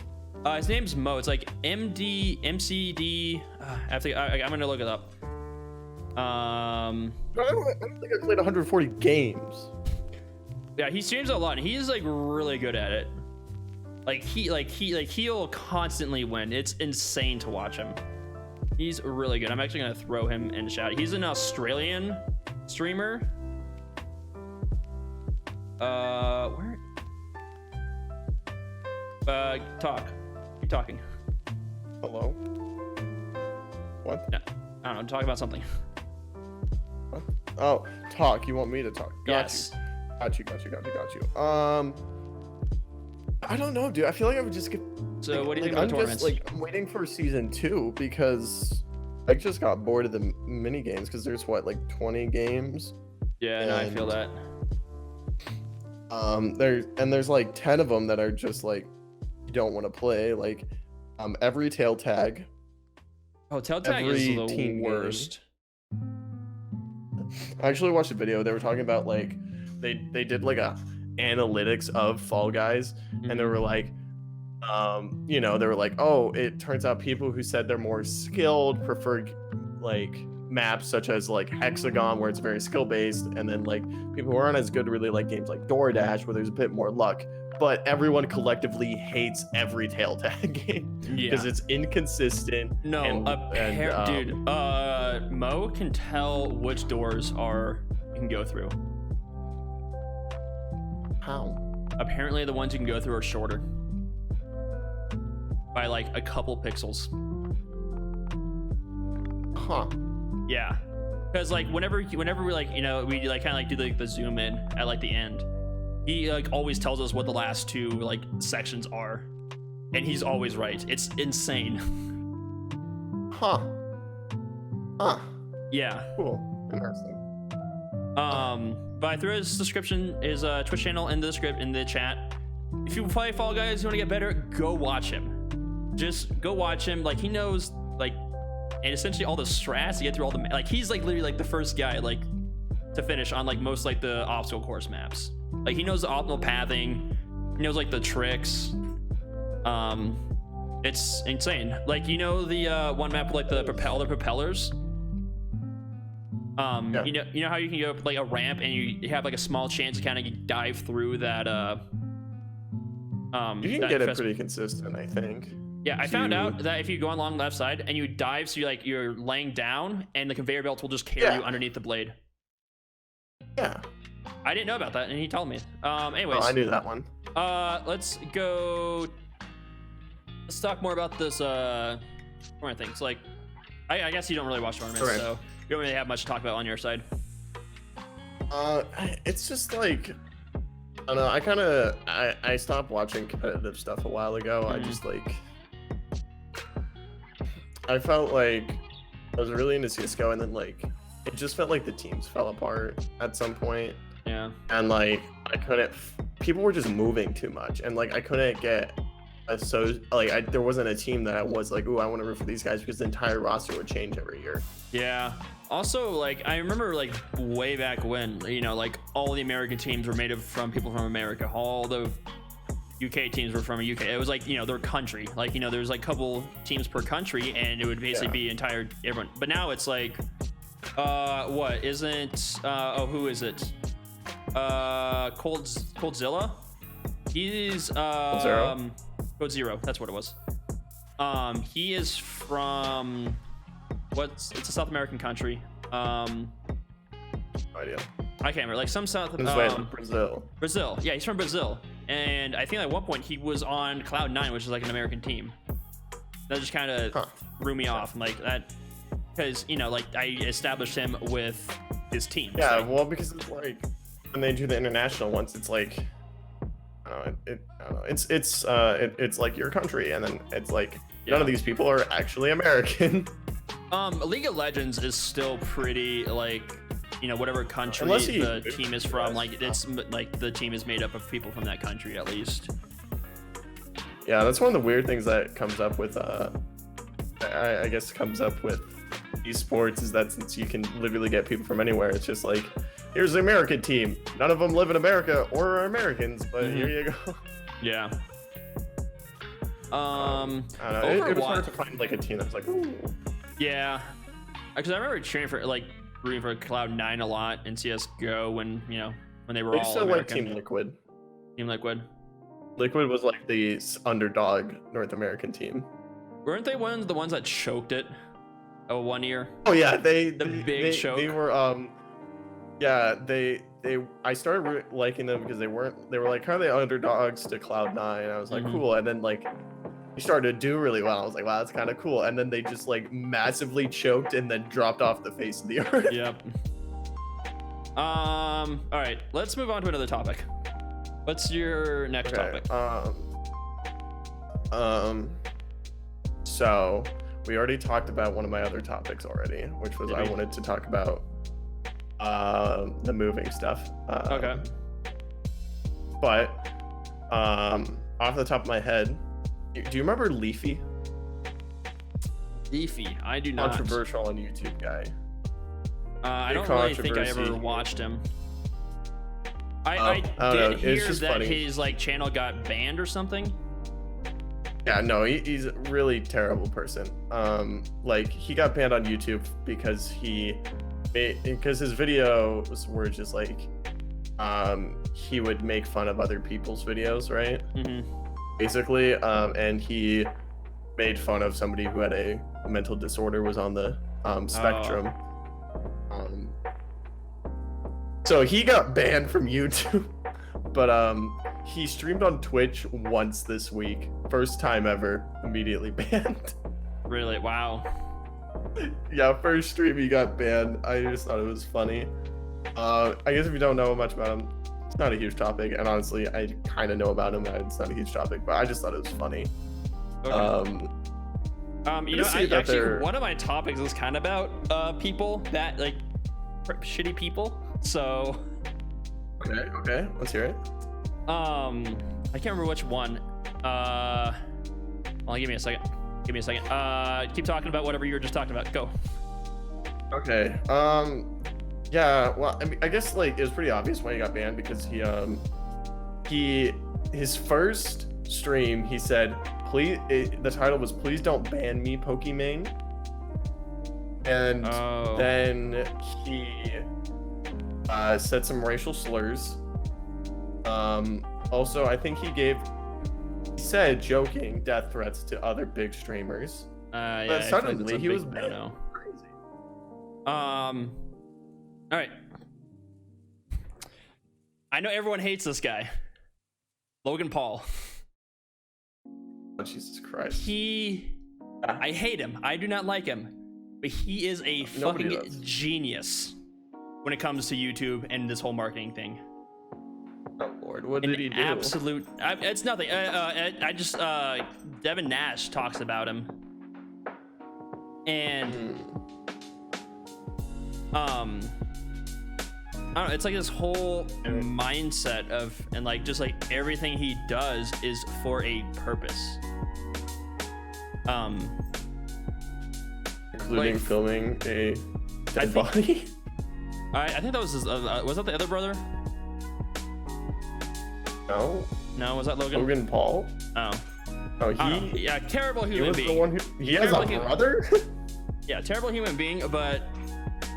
His name's Mo. It's like MCD. I'm gonna look it up. I don't think I played 140 games. Yeah, he streams a lot, and he's like really good at it. He'll constantly win. It's insane to watch him. He's really good. I'm actually gonna throw him in the chat. He's an Australian streamer. Where? Talk. Keep talking. Hello? What? No, I don't know. Talk about something. What? Oh, talk. You want me to talk? Yes. Got you. I don't know, dude. I feel like I would just get. So like, what do you think like, about tournaments? I'm waiting for season 2 because I just got bored of the mini games because there's what, like 20 games. Yeah, no, I feel that. There's like 10 of them that are just like you don't want to play. Like, every tail tag. Oh, tail tag is the worst. I actually watched a video. They were talking about like they did like a analytics of Fall Guys, and they were like, they were like, oh, it turns out people who said they're more skilled prefer like maps such as like Hexagon, where it's very skill based, and then like people who aren't as good really like games like DoorDash, where there's a bit more luck. But everyone collectively hates every tail tag game because it's inconsistent. No, dude, Mo can tell which doors you can go through. How? Apparently, the ones you can go through are shorter by like a couple pixels. Huh? Yeah, because like whenever we like we like kind of like do like the zoom in at like the end. He like always tells us what the last 2 like sections are, and he's always right. It's insane. Huh. Yeah. Cool. Interesting. But I threw his description, his Twitch channel in the chat. If you play Fall Guys, you want to get better, go watch him. Just go watch him. Like he knows like, and essentially all the strats to get through all the like. He's like literally like the first guy like to finish on like most like the obstacle course maps. Like he knows the optimal pathing, he knows like the tricks. It's insane. Like the one map with like all the propellers. Yeah. You know how you can go up like a ramp and you have like a small chance to kind of dive through that. You can get it pretty consistent, I think. Yeah, I found out that if you go along the left side and you dive, so you're laying down, and the conveyor belt will just carry you underneath the blade. Yeah. I didn't know about that, and he told me. Anyways. Oh, I knew that one. Let's talk more about this tournament things. Like, I guess you don't really watch tournaments, so you don't really have much to talk about on your side. It's just like, I don't know. I stopped watching competitive stuff a while ago. I just like, I felt like I was really into CS:GO, and then like it just felt like the teams fell apart at some point, Yeah. and like I couldn't. People were just moving too much, and like I couldn't get there wasn't a team that I was like, ooh, I want to root for these guys because the entire roster would change every year. Yeah. Also, like, I remember, like, way back when, you know, like, all the American teams were made up from people from America. All the UK teams were from a UK. It was like, you know, their country. Like, you know, there's like a couple teams per country, and it would basically be entire everyone. But now it's like, what isn't? Who is it? Coldzilla. He's Code Zero. That's what it was. He is from it's a South American country. No idea. I can't remember. Like some South. Brazil. Brazil. Yeah, he's from Brazil. And I think at one point he was on Cloud9, which is like an American team. That just kind of threw me off. I'm like that, because you know, like I established him with his team. Yeah, so. well, because it's like when they do the international ones, it's like I don't know, it's like your country, and then it's like none of these people are actually American. League of Legends is still pretty like, you know, whatever country the team is from, like it's like the team is made up of people from that country at least. Yeah, that's one of the weird things that comes up with I guess comes up with esports, is that since you can literally get people from anywhere, it's just like, here's the American team. None of them live in America or are Americans, but here you go. Yeah. I don't know. It was hard to find like a team that's like, ooh. Yeah, because I remember cheering for like rooting for Cloud9 a lot in CS:GO when they were all still American. like Team Liquid. Team Liquid. Liquid was like the underdog North American team. Weren't they one of the ones that choked it? Oh, 1 year. Oh yeah, the big choke. They were yeah, I started liking them because they were like kind of the underdogs to Cloud9. I was like, cool. And then like they started to do really well. I was like, wow, that's kind of cool. And then they just like massively choked and then dropped off the face of the earth. Yep. All right, let's move on to another topic. What's your next topic? So we already talked about one of my other topics already, which was I wanted to talk about the moving stuff. Okay. But off the top of my head, do you remember Leafy? Leafy, I do not. Controversial on YouTube guy. I don't really think I ever watched him. I did hear that funny. His like channel got banned or something. Yeah, no, he's a really terrible person. Like he got banned on YouTube because his videos were just like, he would make fun of other people's videos, right? Basically, and he made fun of somebody who had a mental disorder, was on the spectrum. So he got banned from YouTube, but he streamed on Twitch once this week. First time ever, immediately banned. Really? Wow. Yeah, first stream he got banned. I just thought it was funny. I guess if you don't know much about him, it's not a huge topic, and honestly, I kind of know about him. It's not a huge topic, but I just thought it was funny. Okay. You know, actually, one of my topics is kind of about people that like shitty people. So. Okay, let's hear it. I can't remember which one. Well, give me a second. Keep talking about whatever you were just talking about. Go. Okay. Yeah. Well, I mean, I guess like it was pretty obvious why he got banned, because his first stream he said, please. The title was "Please don't ban me, Pokimane," and then he said some racial slurs. Also, I think he said joking death threats to other big streamers. Yeah, but suddenly he was banned. Crazy. All right. I know everyone hates this guy, Logan Paul. Oh, Jesus Christ. I hate him. I do not like him, but he is a fucking genius when it comes to YouTube and this whole marketing thing. Oh Lord, what did he do? Absolute. It's nothing. I just Devin Nash talks about him. And I don't know, it's like this whole mindset of, and like just like everything he does is for a purpose. Including like, filming a dead body. I think that was his, was that the other brother? No, was that Logan? Logan Paul. Oh, he yeah, terrible human he was being. The one who, he has a brother. Yeah, terrible human being, but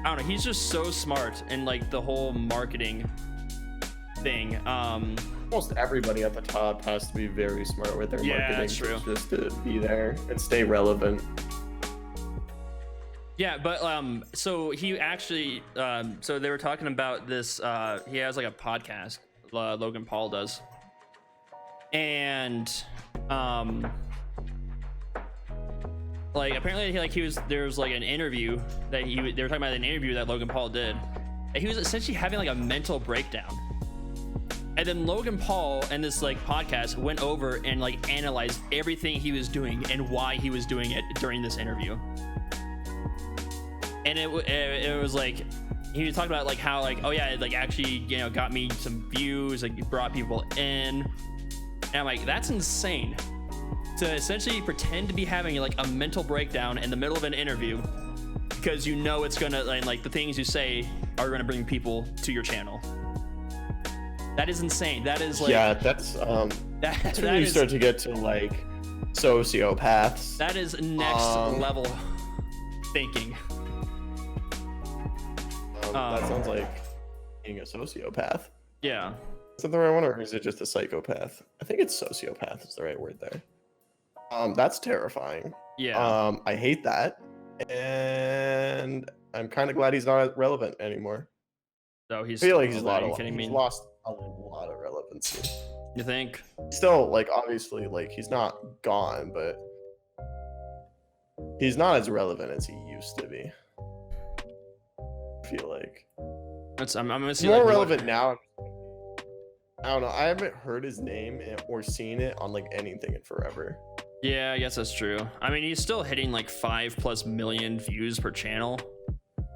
I don't know, he's just so smart in like the whole marketing thing. Almost everybody at the top has to be very smart with their marketing, that's true. Just to be there and stay relevant. Yeah, but so he actually so they were talking about this, he has like a podcast, Logan Paul does, and like apparently there was like an interview that they were talking about, an interview that Logan Paul did, and he was essentially having like a mental breakdown. And then Logan Paul and this like podcast went over and like analyzed everything he was doing and why he was doing it during this interview. And it was like he was talking about like how like, oh yeah, it like actually, you know, got me some views, like it brought people in. And I'm like, that's insane to essentially pretend to be having like a mental breakdown in the middle of an interview because you know it's gonna, like the things you say are gonna bring people to your channel. That is insane. That is like, yeah, that's that's when you start to get to like sociopaths. That is next level thinking. That sounds like being a sociopath. Yeah. Is that the right one, or is it just a psychopath? I think it's sociopath is the right word there. That's terrifying. Yeah. I hate that, and I'm kind of glad he's not relevant anymore. So I feel like he's lost a lot of relevancy. You think? Still, like, obviously, like, he's not gone, but he's not as relevant as he used to be. I feel like I'm gonna see more like relevant now. I don't know. I haven't heard his name or seen it on like anything in forever. Yeah, I guess that's true. I mean, he's still hitting like 5+ million views per channel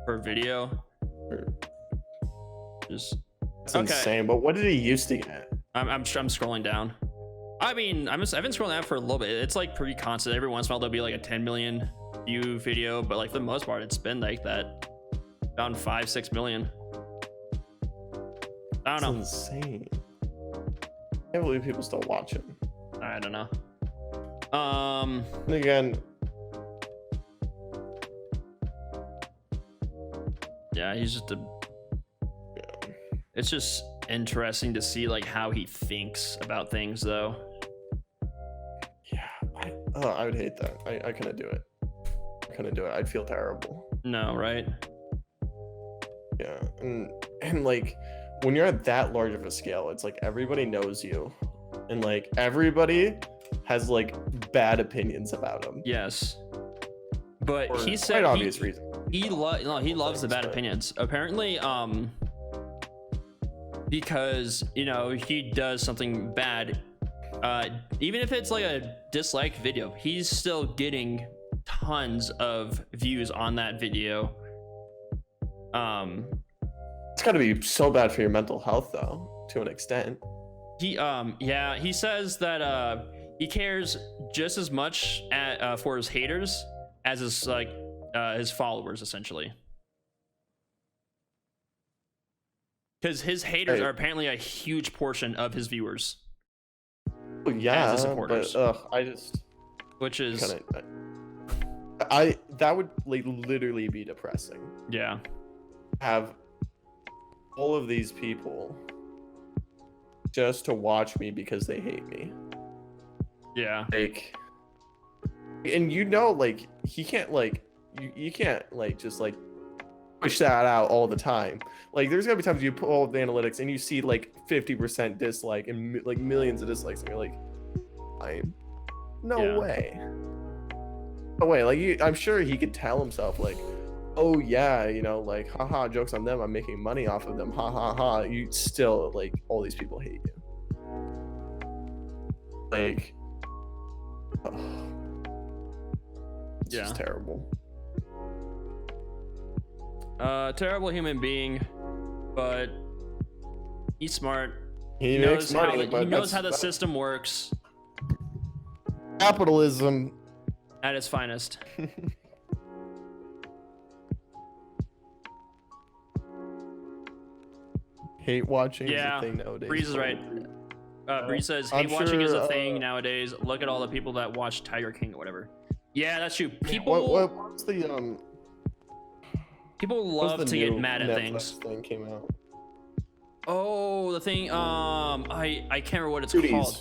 per video. Just it's insane. But what did he used to get? I'm scrolling down. I mean, I've been scrolling down for a little bit. It's like pretty constant. Every once in a while there'll be like a 10 million view video, but like for the most part, it's been like that, around 5-6 million. I don't know. Insane. I can't believe people still watch him. I don't know. And again, yeah, he's just it's just interesting to see like how he thinks about things though. Yeah, I would hate that. I couldn't do it. I'd feel terrible. No, right? Yeah, and like when you're at that large of a scale, it's like everybody knows you, and like everybody has like bad opinions about him. Yes, but for he said quite obvious reason. He loves the bad opinions. Apparently, because you know he does something bad, even if it's like a disliked video, he's still getting tons of views on that video. It's got to be so bad for your mental health though, to an extent. He says that he cares just as much for his haters as his followers, essentially, because his haters are apparently a huge portion of his viewers. Well, yeah, as his supporters. But which is kinda, that would like literally be depressing. Yeah, have all of these people just to watch me because they hate me. Yeah, like, and you know, like he can't like you can't like just like push that out all the time. Like there's gonna be times you pull up the analytics and you see like 50% dislike and like millions of dislikes, and you're like, no way. Like I'm sure he could tell himself like, oh yeah, you know, like haha, jokes on them, I'm making money off of them, ha ha ha. You still like all these people hate you. Like, it's just terrible. Terrible human being, but he's smart. He knows how the system works capitalism at its finest. Hate watching is Yeah, a thing nowadays. Breeze is right. Breeze says hate watching is a thing nowadays. Look at all the people that watch Tiger King or whatever. Yeah, that's true. People what's the people love to get mad at Netflix things. Thing came out. Oh, the thing. I can't remember what it's called.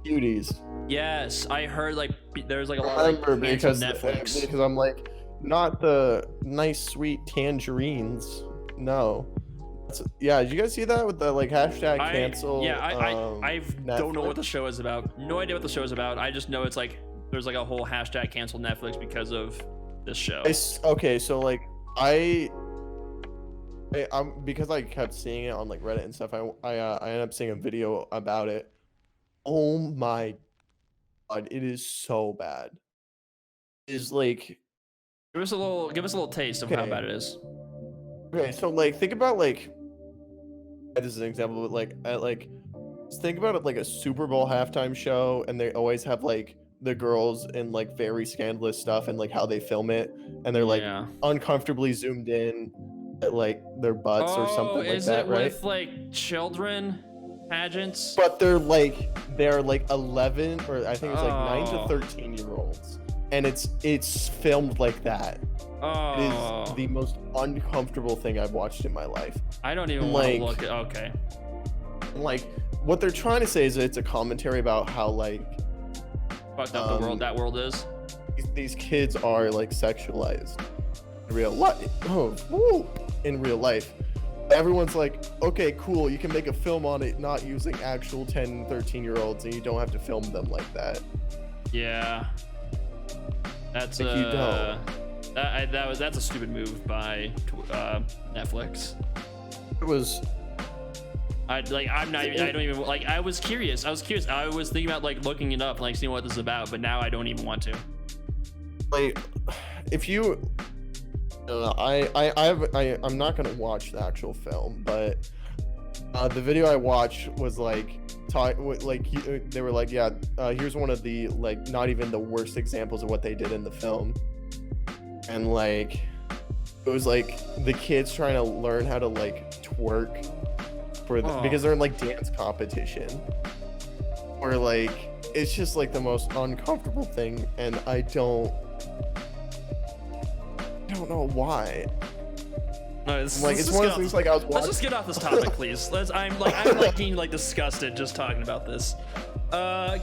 Beauties. Yes, I heard like there's like a lot of like, because Netflix. Because I'm like, not the nice sweet tangerines. No. Yeah, did you guys see that with the like hashtag cancel? Yeah, I don't know what the show is about. No idea what the show is about. I just know it's like there's like a whole hashtag cancel Netflix because of this show. Okay, so like I'm because I kept seeing it on like Reddit and stuff. I ended up seeing a video about it. Oh my god, it is so bad. It is like give us a little taste of how bad it is. Okay, so like think about like this is an example, but like think about it like a Super Bowl halftime show, and they always have like the girls in like very scandalous stuff and like how they film it, and they're like uncomfortably zoomed in at like their butts or something like that, right? Is it with like children pageants? But they're like 11 or I think it's like 9 to 13-year-olds, and it's filmed like that. It is the most uncomfortable thing I've watched in my life. I don't even want to look at. Okay. Like what they're trying to say is that it's a commentary about how like fucked up the world that world is. These kids are like sexualized in real life. In real life. Everyone's like, okay, cool, you can make a film on it not using actual 10, 13-year-olds, and you don't have to film them like that. Yeah. That's like you don't. That's a stupid move by Netflix. It was. I don't even like. I was curious. I was thinking about like looking it up, like seeing what this is about, but now I don't even want to. Like, if you, I'm not gonna watch the actual film, but the video I watched was like. They were like, yeah, here's one of the like not even the worst examples of what they did in the film, and like it was like the kids trying to learn how to like twerk because they're in like dance competition, or like it's just like the most uncomfortable thing, and I don't know why. No, it's one of those things like I was watching. Let's just get off this topic, please. I'm getting like disgusted just talking about this.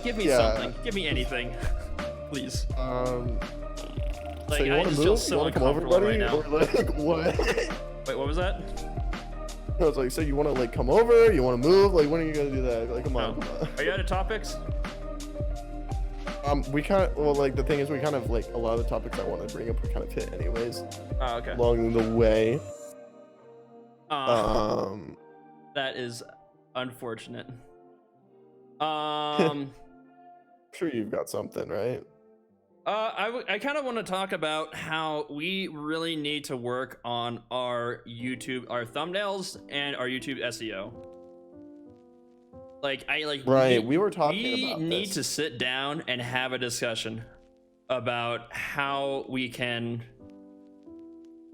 Give me something. Give me anything, please. Like, so you want to move? So you want to come over, buddy? Right now. Or like what? Wait, what was that? I was like, so you want to like come over? You want to move? Like, when are you gonna do that? Like, come on. Are you out of topics? We kind of like the thing is we kind of like a lot of the topics I want to bring up we kind of hit anyways. Oh, okay. Along the way. That is unfortunate. I'm sure you've got something, right? I kind of want to talk about how we really need to work on our thumbnails and our YouTube SEO. We were talking about this. We need to sit down and have a discussion about how we can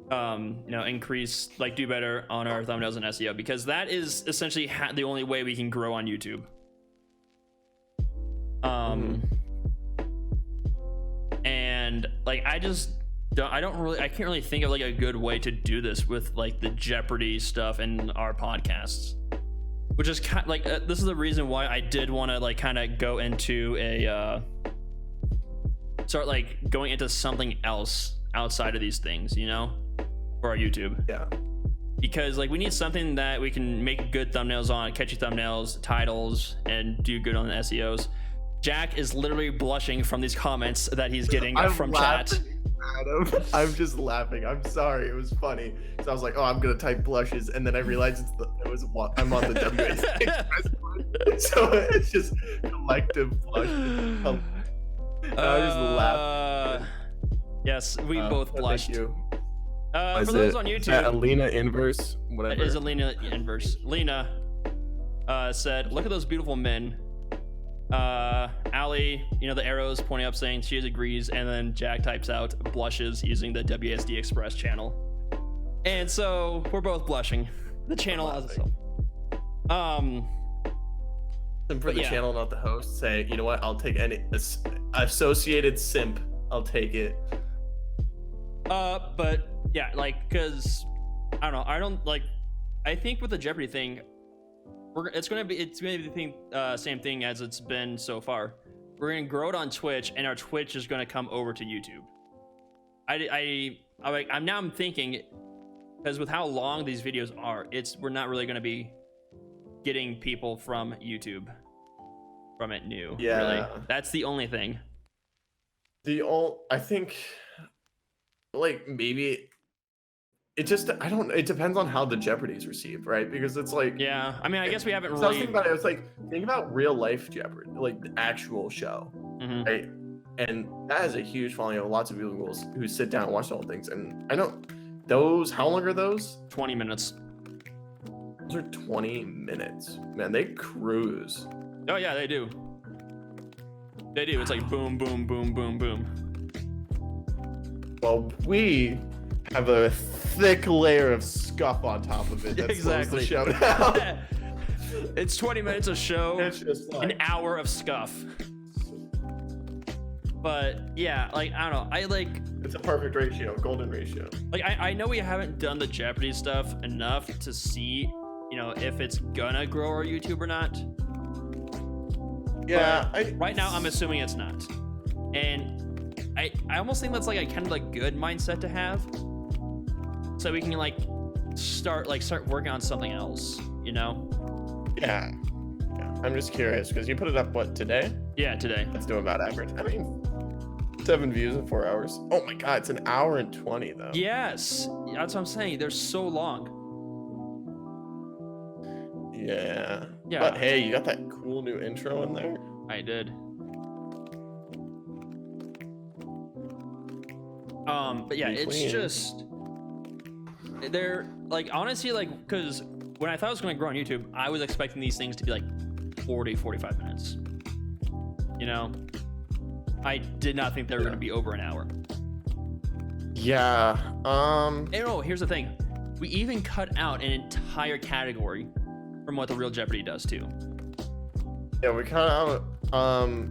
increase, like, do better on our thumbnails and SEO, because that is essentially the only way we can grow on YouTube. And like I can't really think of like a good way to do this with like the Jeopardy stuff and our podcasts, which is kind of like this is the reason why I did want to like kind of go into start like going into something else outside of these things, you know, for our YouTube. Yeah. Because like we need something that we can make good thumbnails on, catchy thumbnails, titles, and do good on the SEOs. Jack is literally blushing from these comments that he's getting from chat. Adam, I'm just laughing. I'm sorry. It was funny. So I was like, oh, I'm gonna type blushes, and then I realized I'm on the WASD. So it's just collective blush. I just laughed. Yes, we both blushed. Thank you. For those on YouTube, Alina Inverse, whatever. It is Alina Inverse. Lena said, "Look at those beautiful men." Ali, the arrows pointing up saying she agrees, and then Jack types out blushes using the WASD Express channel, and so we're both blushing. The channel as itself. And for the channel, not the host, say, you know what? I'll take any associated simp. I'll take it. But yeah, because I don't know. I think with the Jeopardy thing, it's gonna be the same thing as it's been so far. We're gonna grow it on Twitch, and our Twitch is gonna come over to YouTube. I'm thinking, because with how long these videos are, we're not really gonna be getting people from YouTube from it new. Yeah, really. That's the only thing. I think, maybe it depends on how the Jeopardy is received, right? Because it's I guess we haven't really. I was thinking about it. I was think about real life Jeopardy, the actual show, right? And that has a huge following of lots of people who sit down and watch all things. And I know those. How long are those? 20 minutes. Those are 20 minutes, man. They cruise. Oh yeah, they do. They do. It's like boom, boom, boom, boom, boom. Well, we have a thick layer of scuff on top of it. That exactly. The show down. It's 20 minutes of show. It's just an hour of scuff. But yeah, I don't know. It's a perfect ratio, golden ratio. I know we haven't done the Jeopardy stuff enough to see, if it's gonna grow our YouTube or not. Yeah. Right now, I'm assuming it's not, and I almost think that's a kind of good mindset to have, so we can start working on something else. Yeah. I'm just curious because you put it up today? Yeah, today. That's doing about average. 7 views in 4 hours. Oh my god, it's 1 hour and 20 though. Yes, that's what I'm saying. They're so long. Yeah. Yeah. But hey, you got that cool new intro in there. I did. But yeah, it's just they're honestly because when I thought it was going to grow on YouTube, I was expecting these things to be 40-45 minutes. I did not think they were going to be over an hour. Yeah. And here's the thing. We even cut out an entire category from what the Real Jeopardy does too. Yeah, we cut out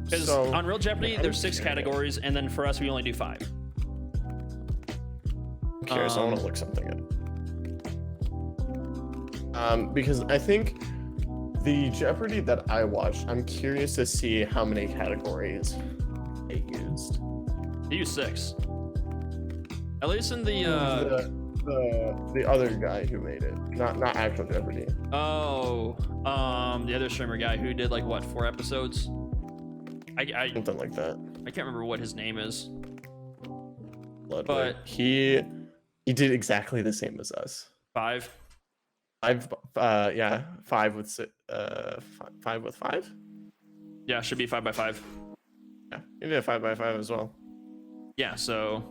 because on Real Jeopardy there's 6 categories, and then for us we only do 5. I'm curious, I want to look something up. Because I think the Jeopardy that I watched, I'm curious to see how many categories they used. They used 6. At least in the other guy who made it, not actual Jeopardy. Oh, the other streamer guy who did 4 episodes. Something like that. I can't remember what his name is. But he did exactly the same as us. 5. 5 with 5 with 5. Yeah, should be 5 by 5. Yeah, he did 5 by 5 as well. Yeah, so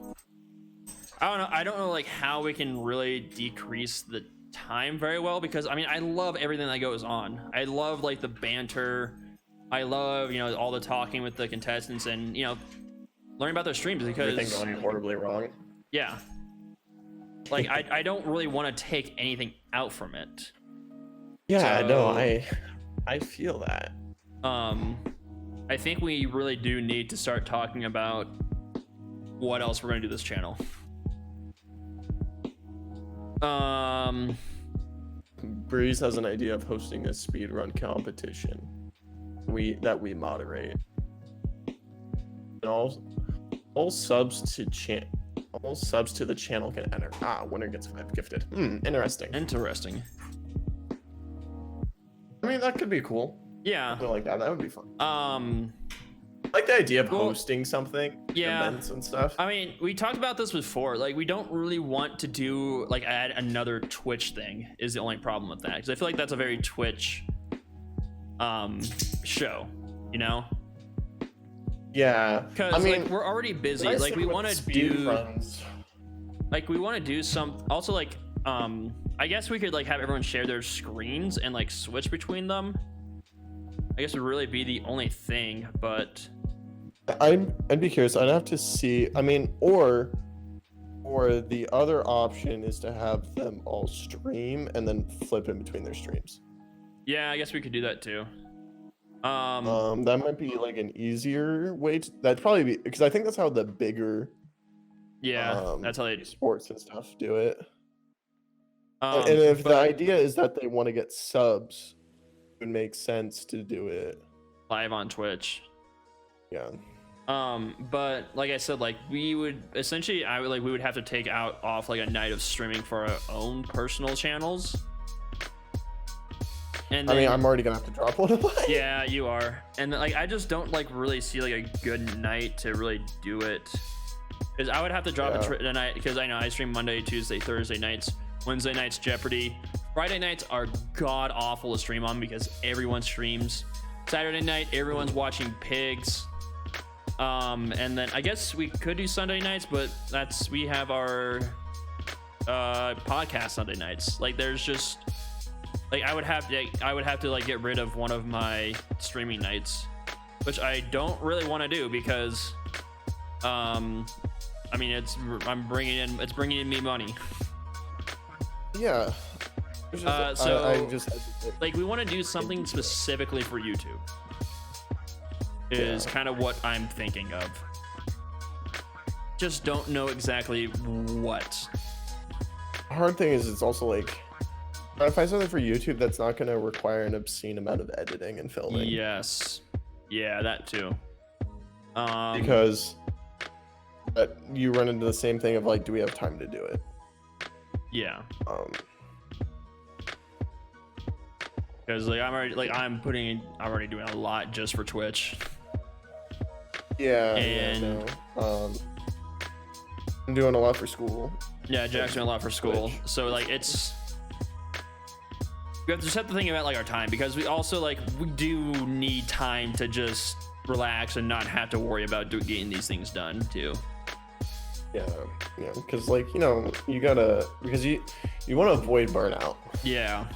I don't know how we can really decrease the time very well, because I love everything that goes on. I love the banter. I love all the talking with the contestants, and learning about their streams, because everything going horribly wrong. Yeah. I don't really want to take anything out from it. Yeah, no, I feel that. I think we really do need to start talking about what else we're going to do this channel. Breeze has an idea of hosting a speedrun competition that we moderate. And all subs to the channel can enter. Winner gets 5 gifted. Interesting. That could be cool. Yeah. Something like that. That would be fun. I like the idea of hosting something. Yeah. Events and stuff. We talked about this before. We don't really want to do add another Twitch thing is the only problem with that. Because I feel that's a very Twitch show, Yeah. Because we're already busy. We want to do. like we want to do some also like I guess we could like have everyone share their screens and like switch between them. I guess would really be the only thing, but I'd be curious. I'd have to see. I mean, or the other option is to have them all stream and then flip in between their streams. yeah, I guess we could do that too. That might be like an easier way to. That'd probably be because I think that's how the bigger. Yeah, that's how they sports and stuff do it. And if the idea is that they want to get subs, it would make sense to do it live on Twitch. Yeah. But like I said, like we would essentially, we would have to take off like a night of streaming for our own personal channels. And then, I mean, I'm already gonna have to drop one of mine. Yeah, you are. And like I just don't like really see like a good night to really do it, because I would have to drop a night, because I know I stream Monday, Tuesday, Thursday nights, Wednesday nights Jeopardy, Friday nights are god awful to stream on because everyone streams. Saturday night everyone's watching Pigs. And then I guess we could do Sunday nights, but we have our podcast Sunday nights. Like there's just like I would have to like get rid of one of my streaming nights, which I don't really want to do because I mean it's bringing in me money. Yeah. So like we want to do something specifically for YouTube is kind of what I'm thinking of. Just don't know exactly what. Hard thing is it's also like if I something for YouTube that's not going to require an obscene amount of editing and filming. Yes. Yeah, that too. Because you run into the same thing of like, do we have time to do it? Yeah. Because like I'm already doing a lot just for Twitch. Yeah. And I'm doing a lot for school. Yeah, Jack's doing a lot for school. Twitch. So like we have to just have to think about like our time, because we also we do need time to just relax and not have to worry about getting these things done too. Yeah, because you gotta, because you want to avoid burnout. Yeah.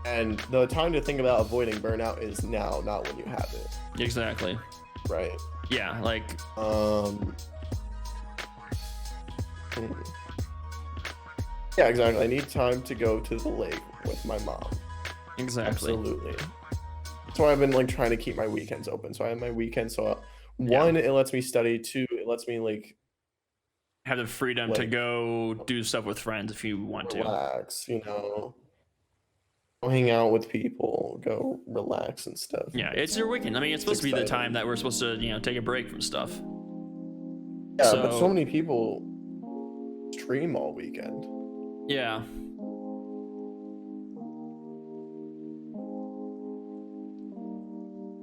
And the time to think about avoiding burnout is now, not when you have it. Exactly. Right. Yeah, like yeah, exactly. I need time to go to the lake with my mom. Exactly. Absolutely. That's why I've been trying to keep my weekends open. So I have my weekends. So one, it lets me study. Two, it lets me have the freedom to go do stuff with friends if you want to. Relax, go hang out with people, go relax and stuff. Yeah, it's your weekend. I mean, it's supposed to be the time that we're supposed to, take a break from stuff. Yeah, but so many people stream all weekend. Yeah.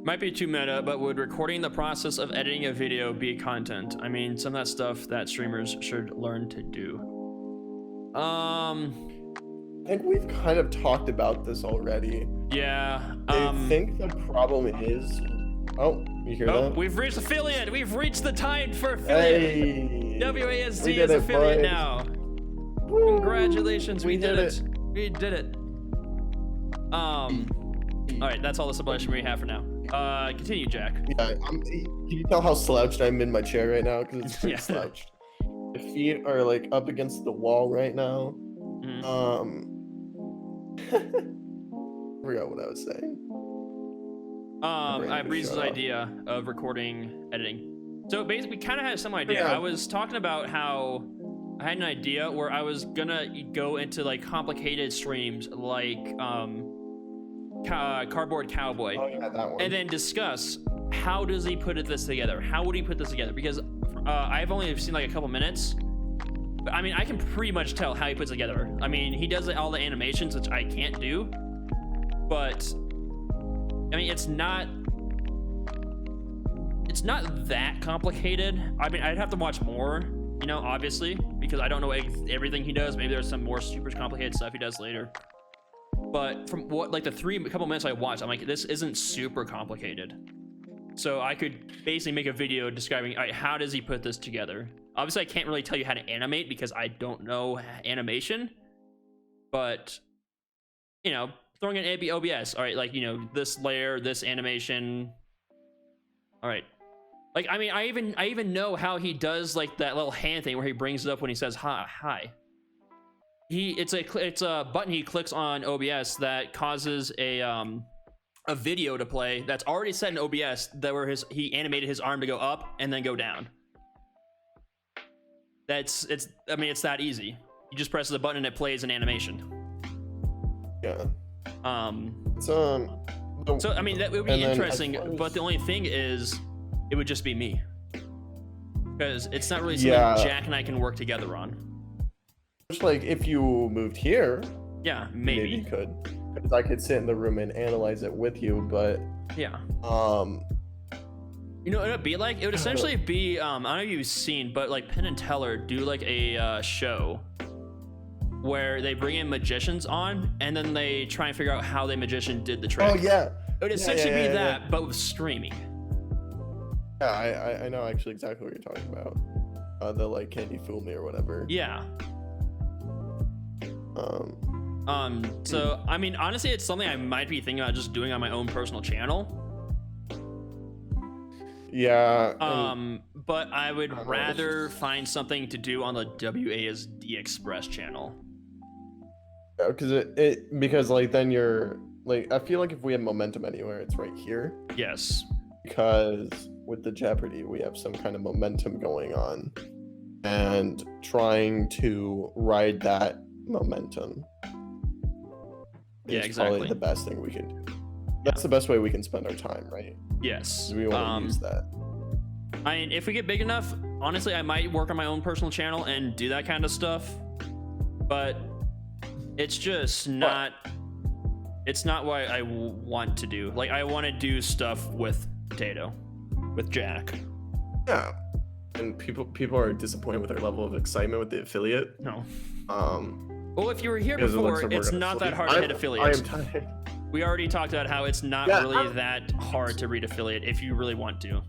Might be too meta, but would recording the process of editing a video be content? I mean, some of that stuff that streamers should learn to do. I think we've kind of talked about this already. Yeah. I think the problem is... Oh, you hear that? We've reached affiliate! We've reached the time for affiliate! Hey, WASD is affiliate now. Woo. Congratulations, we did it. We did it. Alright, that's all the submission we have for now. Continue, Jack. Yeah, can you tell how slouched I'm in my chair right now? Because it's pretty slouched. My feet are up against the wall right now. I forgot what I was saying. I Breeze's idea of recording editing. So basically, we kind of had some idea. Yeah. I was talking about how I had an idea where I was gonna go into complicated streams like Cardboard Cowboy, Oh yeah, that one. and then discuss how does he put this together? How would he put this together? Because I've only seen a couple minutes. But, I mean, I can pretty much tell how he puts it together. I mean, he does all the animations, which I can't do. But I mean, it's not that complicated. I mean, I'd have to watch more, obviously, because I don't know everything he does. Maybe there's some more super complicated stuff he does later. But from what the couple minutes I watched, I'm like, this isn't super complicated. So I could basically make a video describing how does he put this together. Obviously, I can't really tell you how to animate because I don't know animation. But, you know, throwing in OBS, all right, like, you know, this layer, this animation. All right. Like, I mean, I even know how he does like that little hand thing where he brings it up when he says hi. It's a button he clicks on OBS that causes a video to play that's already set in OBS that where he animated his arm to go up and then go down. I mean, it's that easy. You just press the button and it plays an animation. Yeah. So I mean, that would be interesting, but the only thing is it would just be me. Because it's not really something Jack and I can work together on. Just like if you moved here, yeah, maybe you could. Because I could sit in the room and analyze it with you, but yeah. You know what it would be like? It would essentially be I don't know if you've seen, but like Penn and Teller do like a show where they bring in magicians on and then they try and figure out how the magician did the trick. Oh yeah. It would essentially be that, but with streaming. Yeah, I know actually exactly what you're talking about. The like Can You Fool Me or whatever. Yeah. So I mean, honestly, it's something I might be thinking about just doing on my own personal channel. Yeah. But I would rather find something to do on the WASD Express channel. Because like then you're like, I feel like if we have momentum anywhere, it's right here. Yes. Because with the Jeopardy, we have some kind of momentum going on, and trying to ride that momentum. Yeah, is exactly. Probably the best thing we can do. That's the best way we can spend our time, right? Yes. We want to use that. I mean, if we get big enough, honestly, I might work on my own personal channel and do that kind of stuff. But it's just not. It's not what I want to do. Like, I want to do stuff with Potato, with Jack. Yeah. And people are disappointed with our level of excitement with the affiliate. No. Well, if you were here before, it's not that hard to hit affiliate. I am tired. We already talked about how it's not really that hard to read affiliate if you really want to.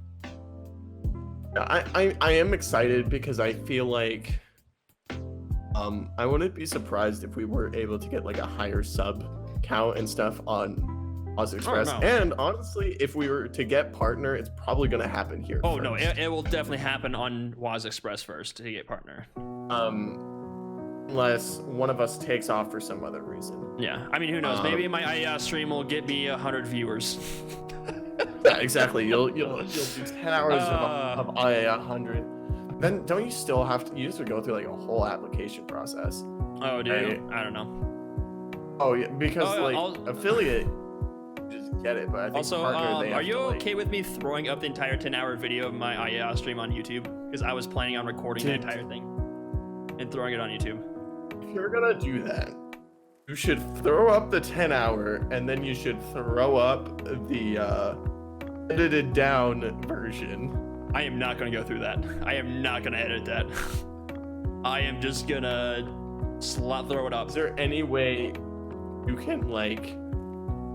I am excited because I feel like I wouldn't be surprised if we were able to get like a higher sub count and stuff on WASD Express. Oh, no. And honestly, if we were to get partner, it's probably going to happen here. Oh first. no, it will definitely happen on WASD Express first to get partner. Unless one of us takes off for some other reason. Yeah, I mean, who knows? Maybe my IEA stream will get me 100 viewers. Yeah, exactly. You'll do 10 hours of IEA 100. Then don't you still have to? You have to go through like a whole application process. Oh, dude, I don't know. Oh yeah, because affiliate, you just get it. But I think also, partner, are you okay with me throwing up the entire 10-hour video of my IEA stream on YouTube? Because I was planning on recording the entire thing and throwing it on YouTube. If you're gonna do that, you should throw up the 10-hour, and then you should throw up the edited down version. I am not gonna go through that. I am not gonna edit that. I am just gonna throw it up. Is there any way you can like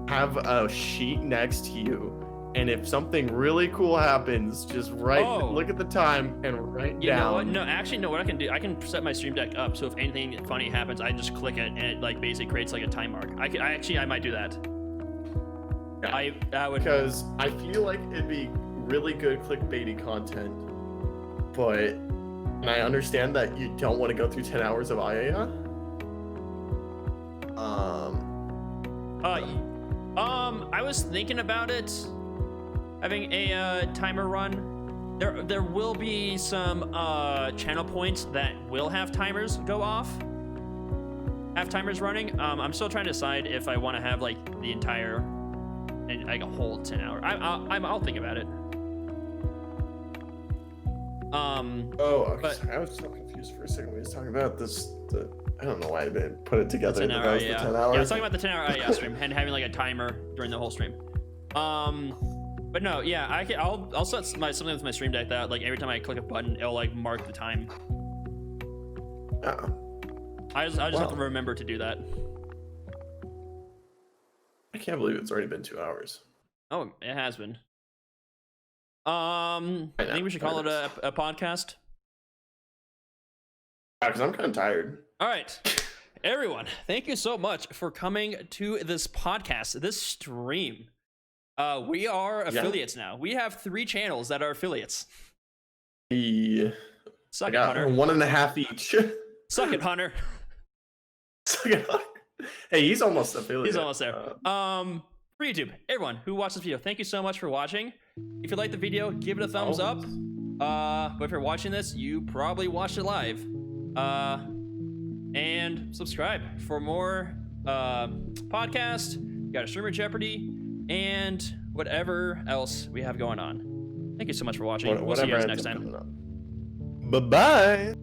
have a sheet next to you, and if something really cool happens, just look at the time and write down? You know what? No, actually, no. What I can do, I can set my stream deck up so if anything funny happens, I just click it and it like basically creates like a time mark. I might do that. Yeah. I would, because I feel like it'd be really good clickbaity content, but and I understand that you don't want to go through 10 hours of IAA. I was thinking about it, having a timer run. There will be some channel points that will have timers go off, have timers running. I'm still trying to decide if I want to have like the entire and like a whole 10 hour. I'll think about it. But I was so confused for a second when he was talking about this. I don't know why I didn't put it together. 10 hour, yeah. The 10 hours. Yeah, I was talking about the 10 hour stream and having like a timer during the whole stream. But no, yeah, I'll set something with my stream deck that like every time I click a button, it'll like mark the time. I just have to remember to do that. I can't believe it's already been 2 hours. Oh, it has been. I think we should call it a podcast. Because I'm kind of tired. All right, everyone, thank you so much for coming to this podcast, this stream. We are affiliates now. We have 3 channels that are affiliates. Yeah. Suck I it, got Hunter. 1.5 each. Suck it, Hunter. Suck it, Hunter. Hey, he's almost affiliate. He's almost there. For YouTube, everyone who watched this video, thank you so much for watching. If you liked the video, give it a thumbs up. But if you're watching this, you probably watched it live. And subscribe for more podcast. You got a Streamer Jeopardy and whatever else we have going on. Thank you so much for watching. We'll see you guys next time. Bye-bye.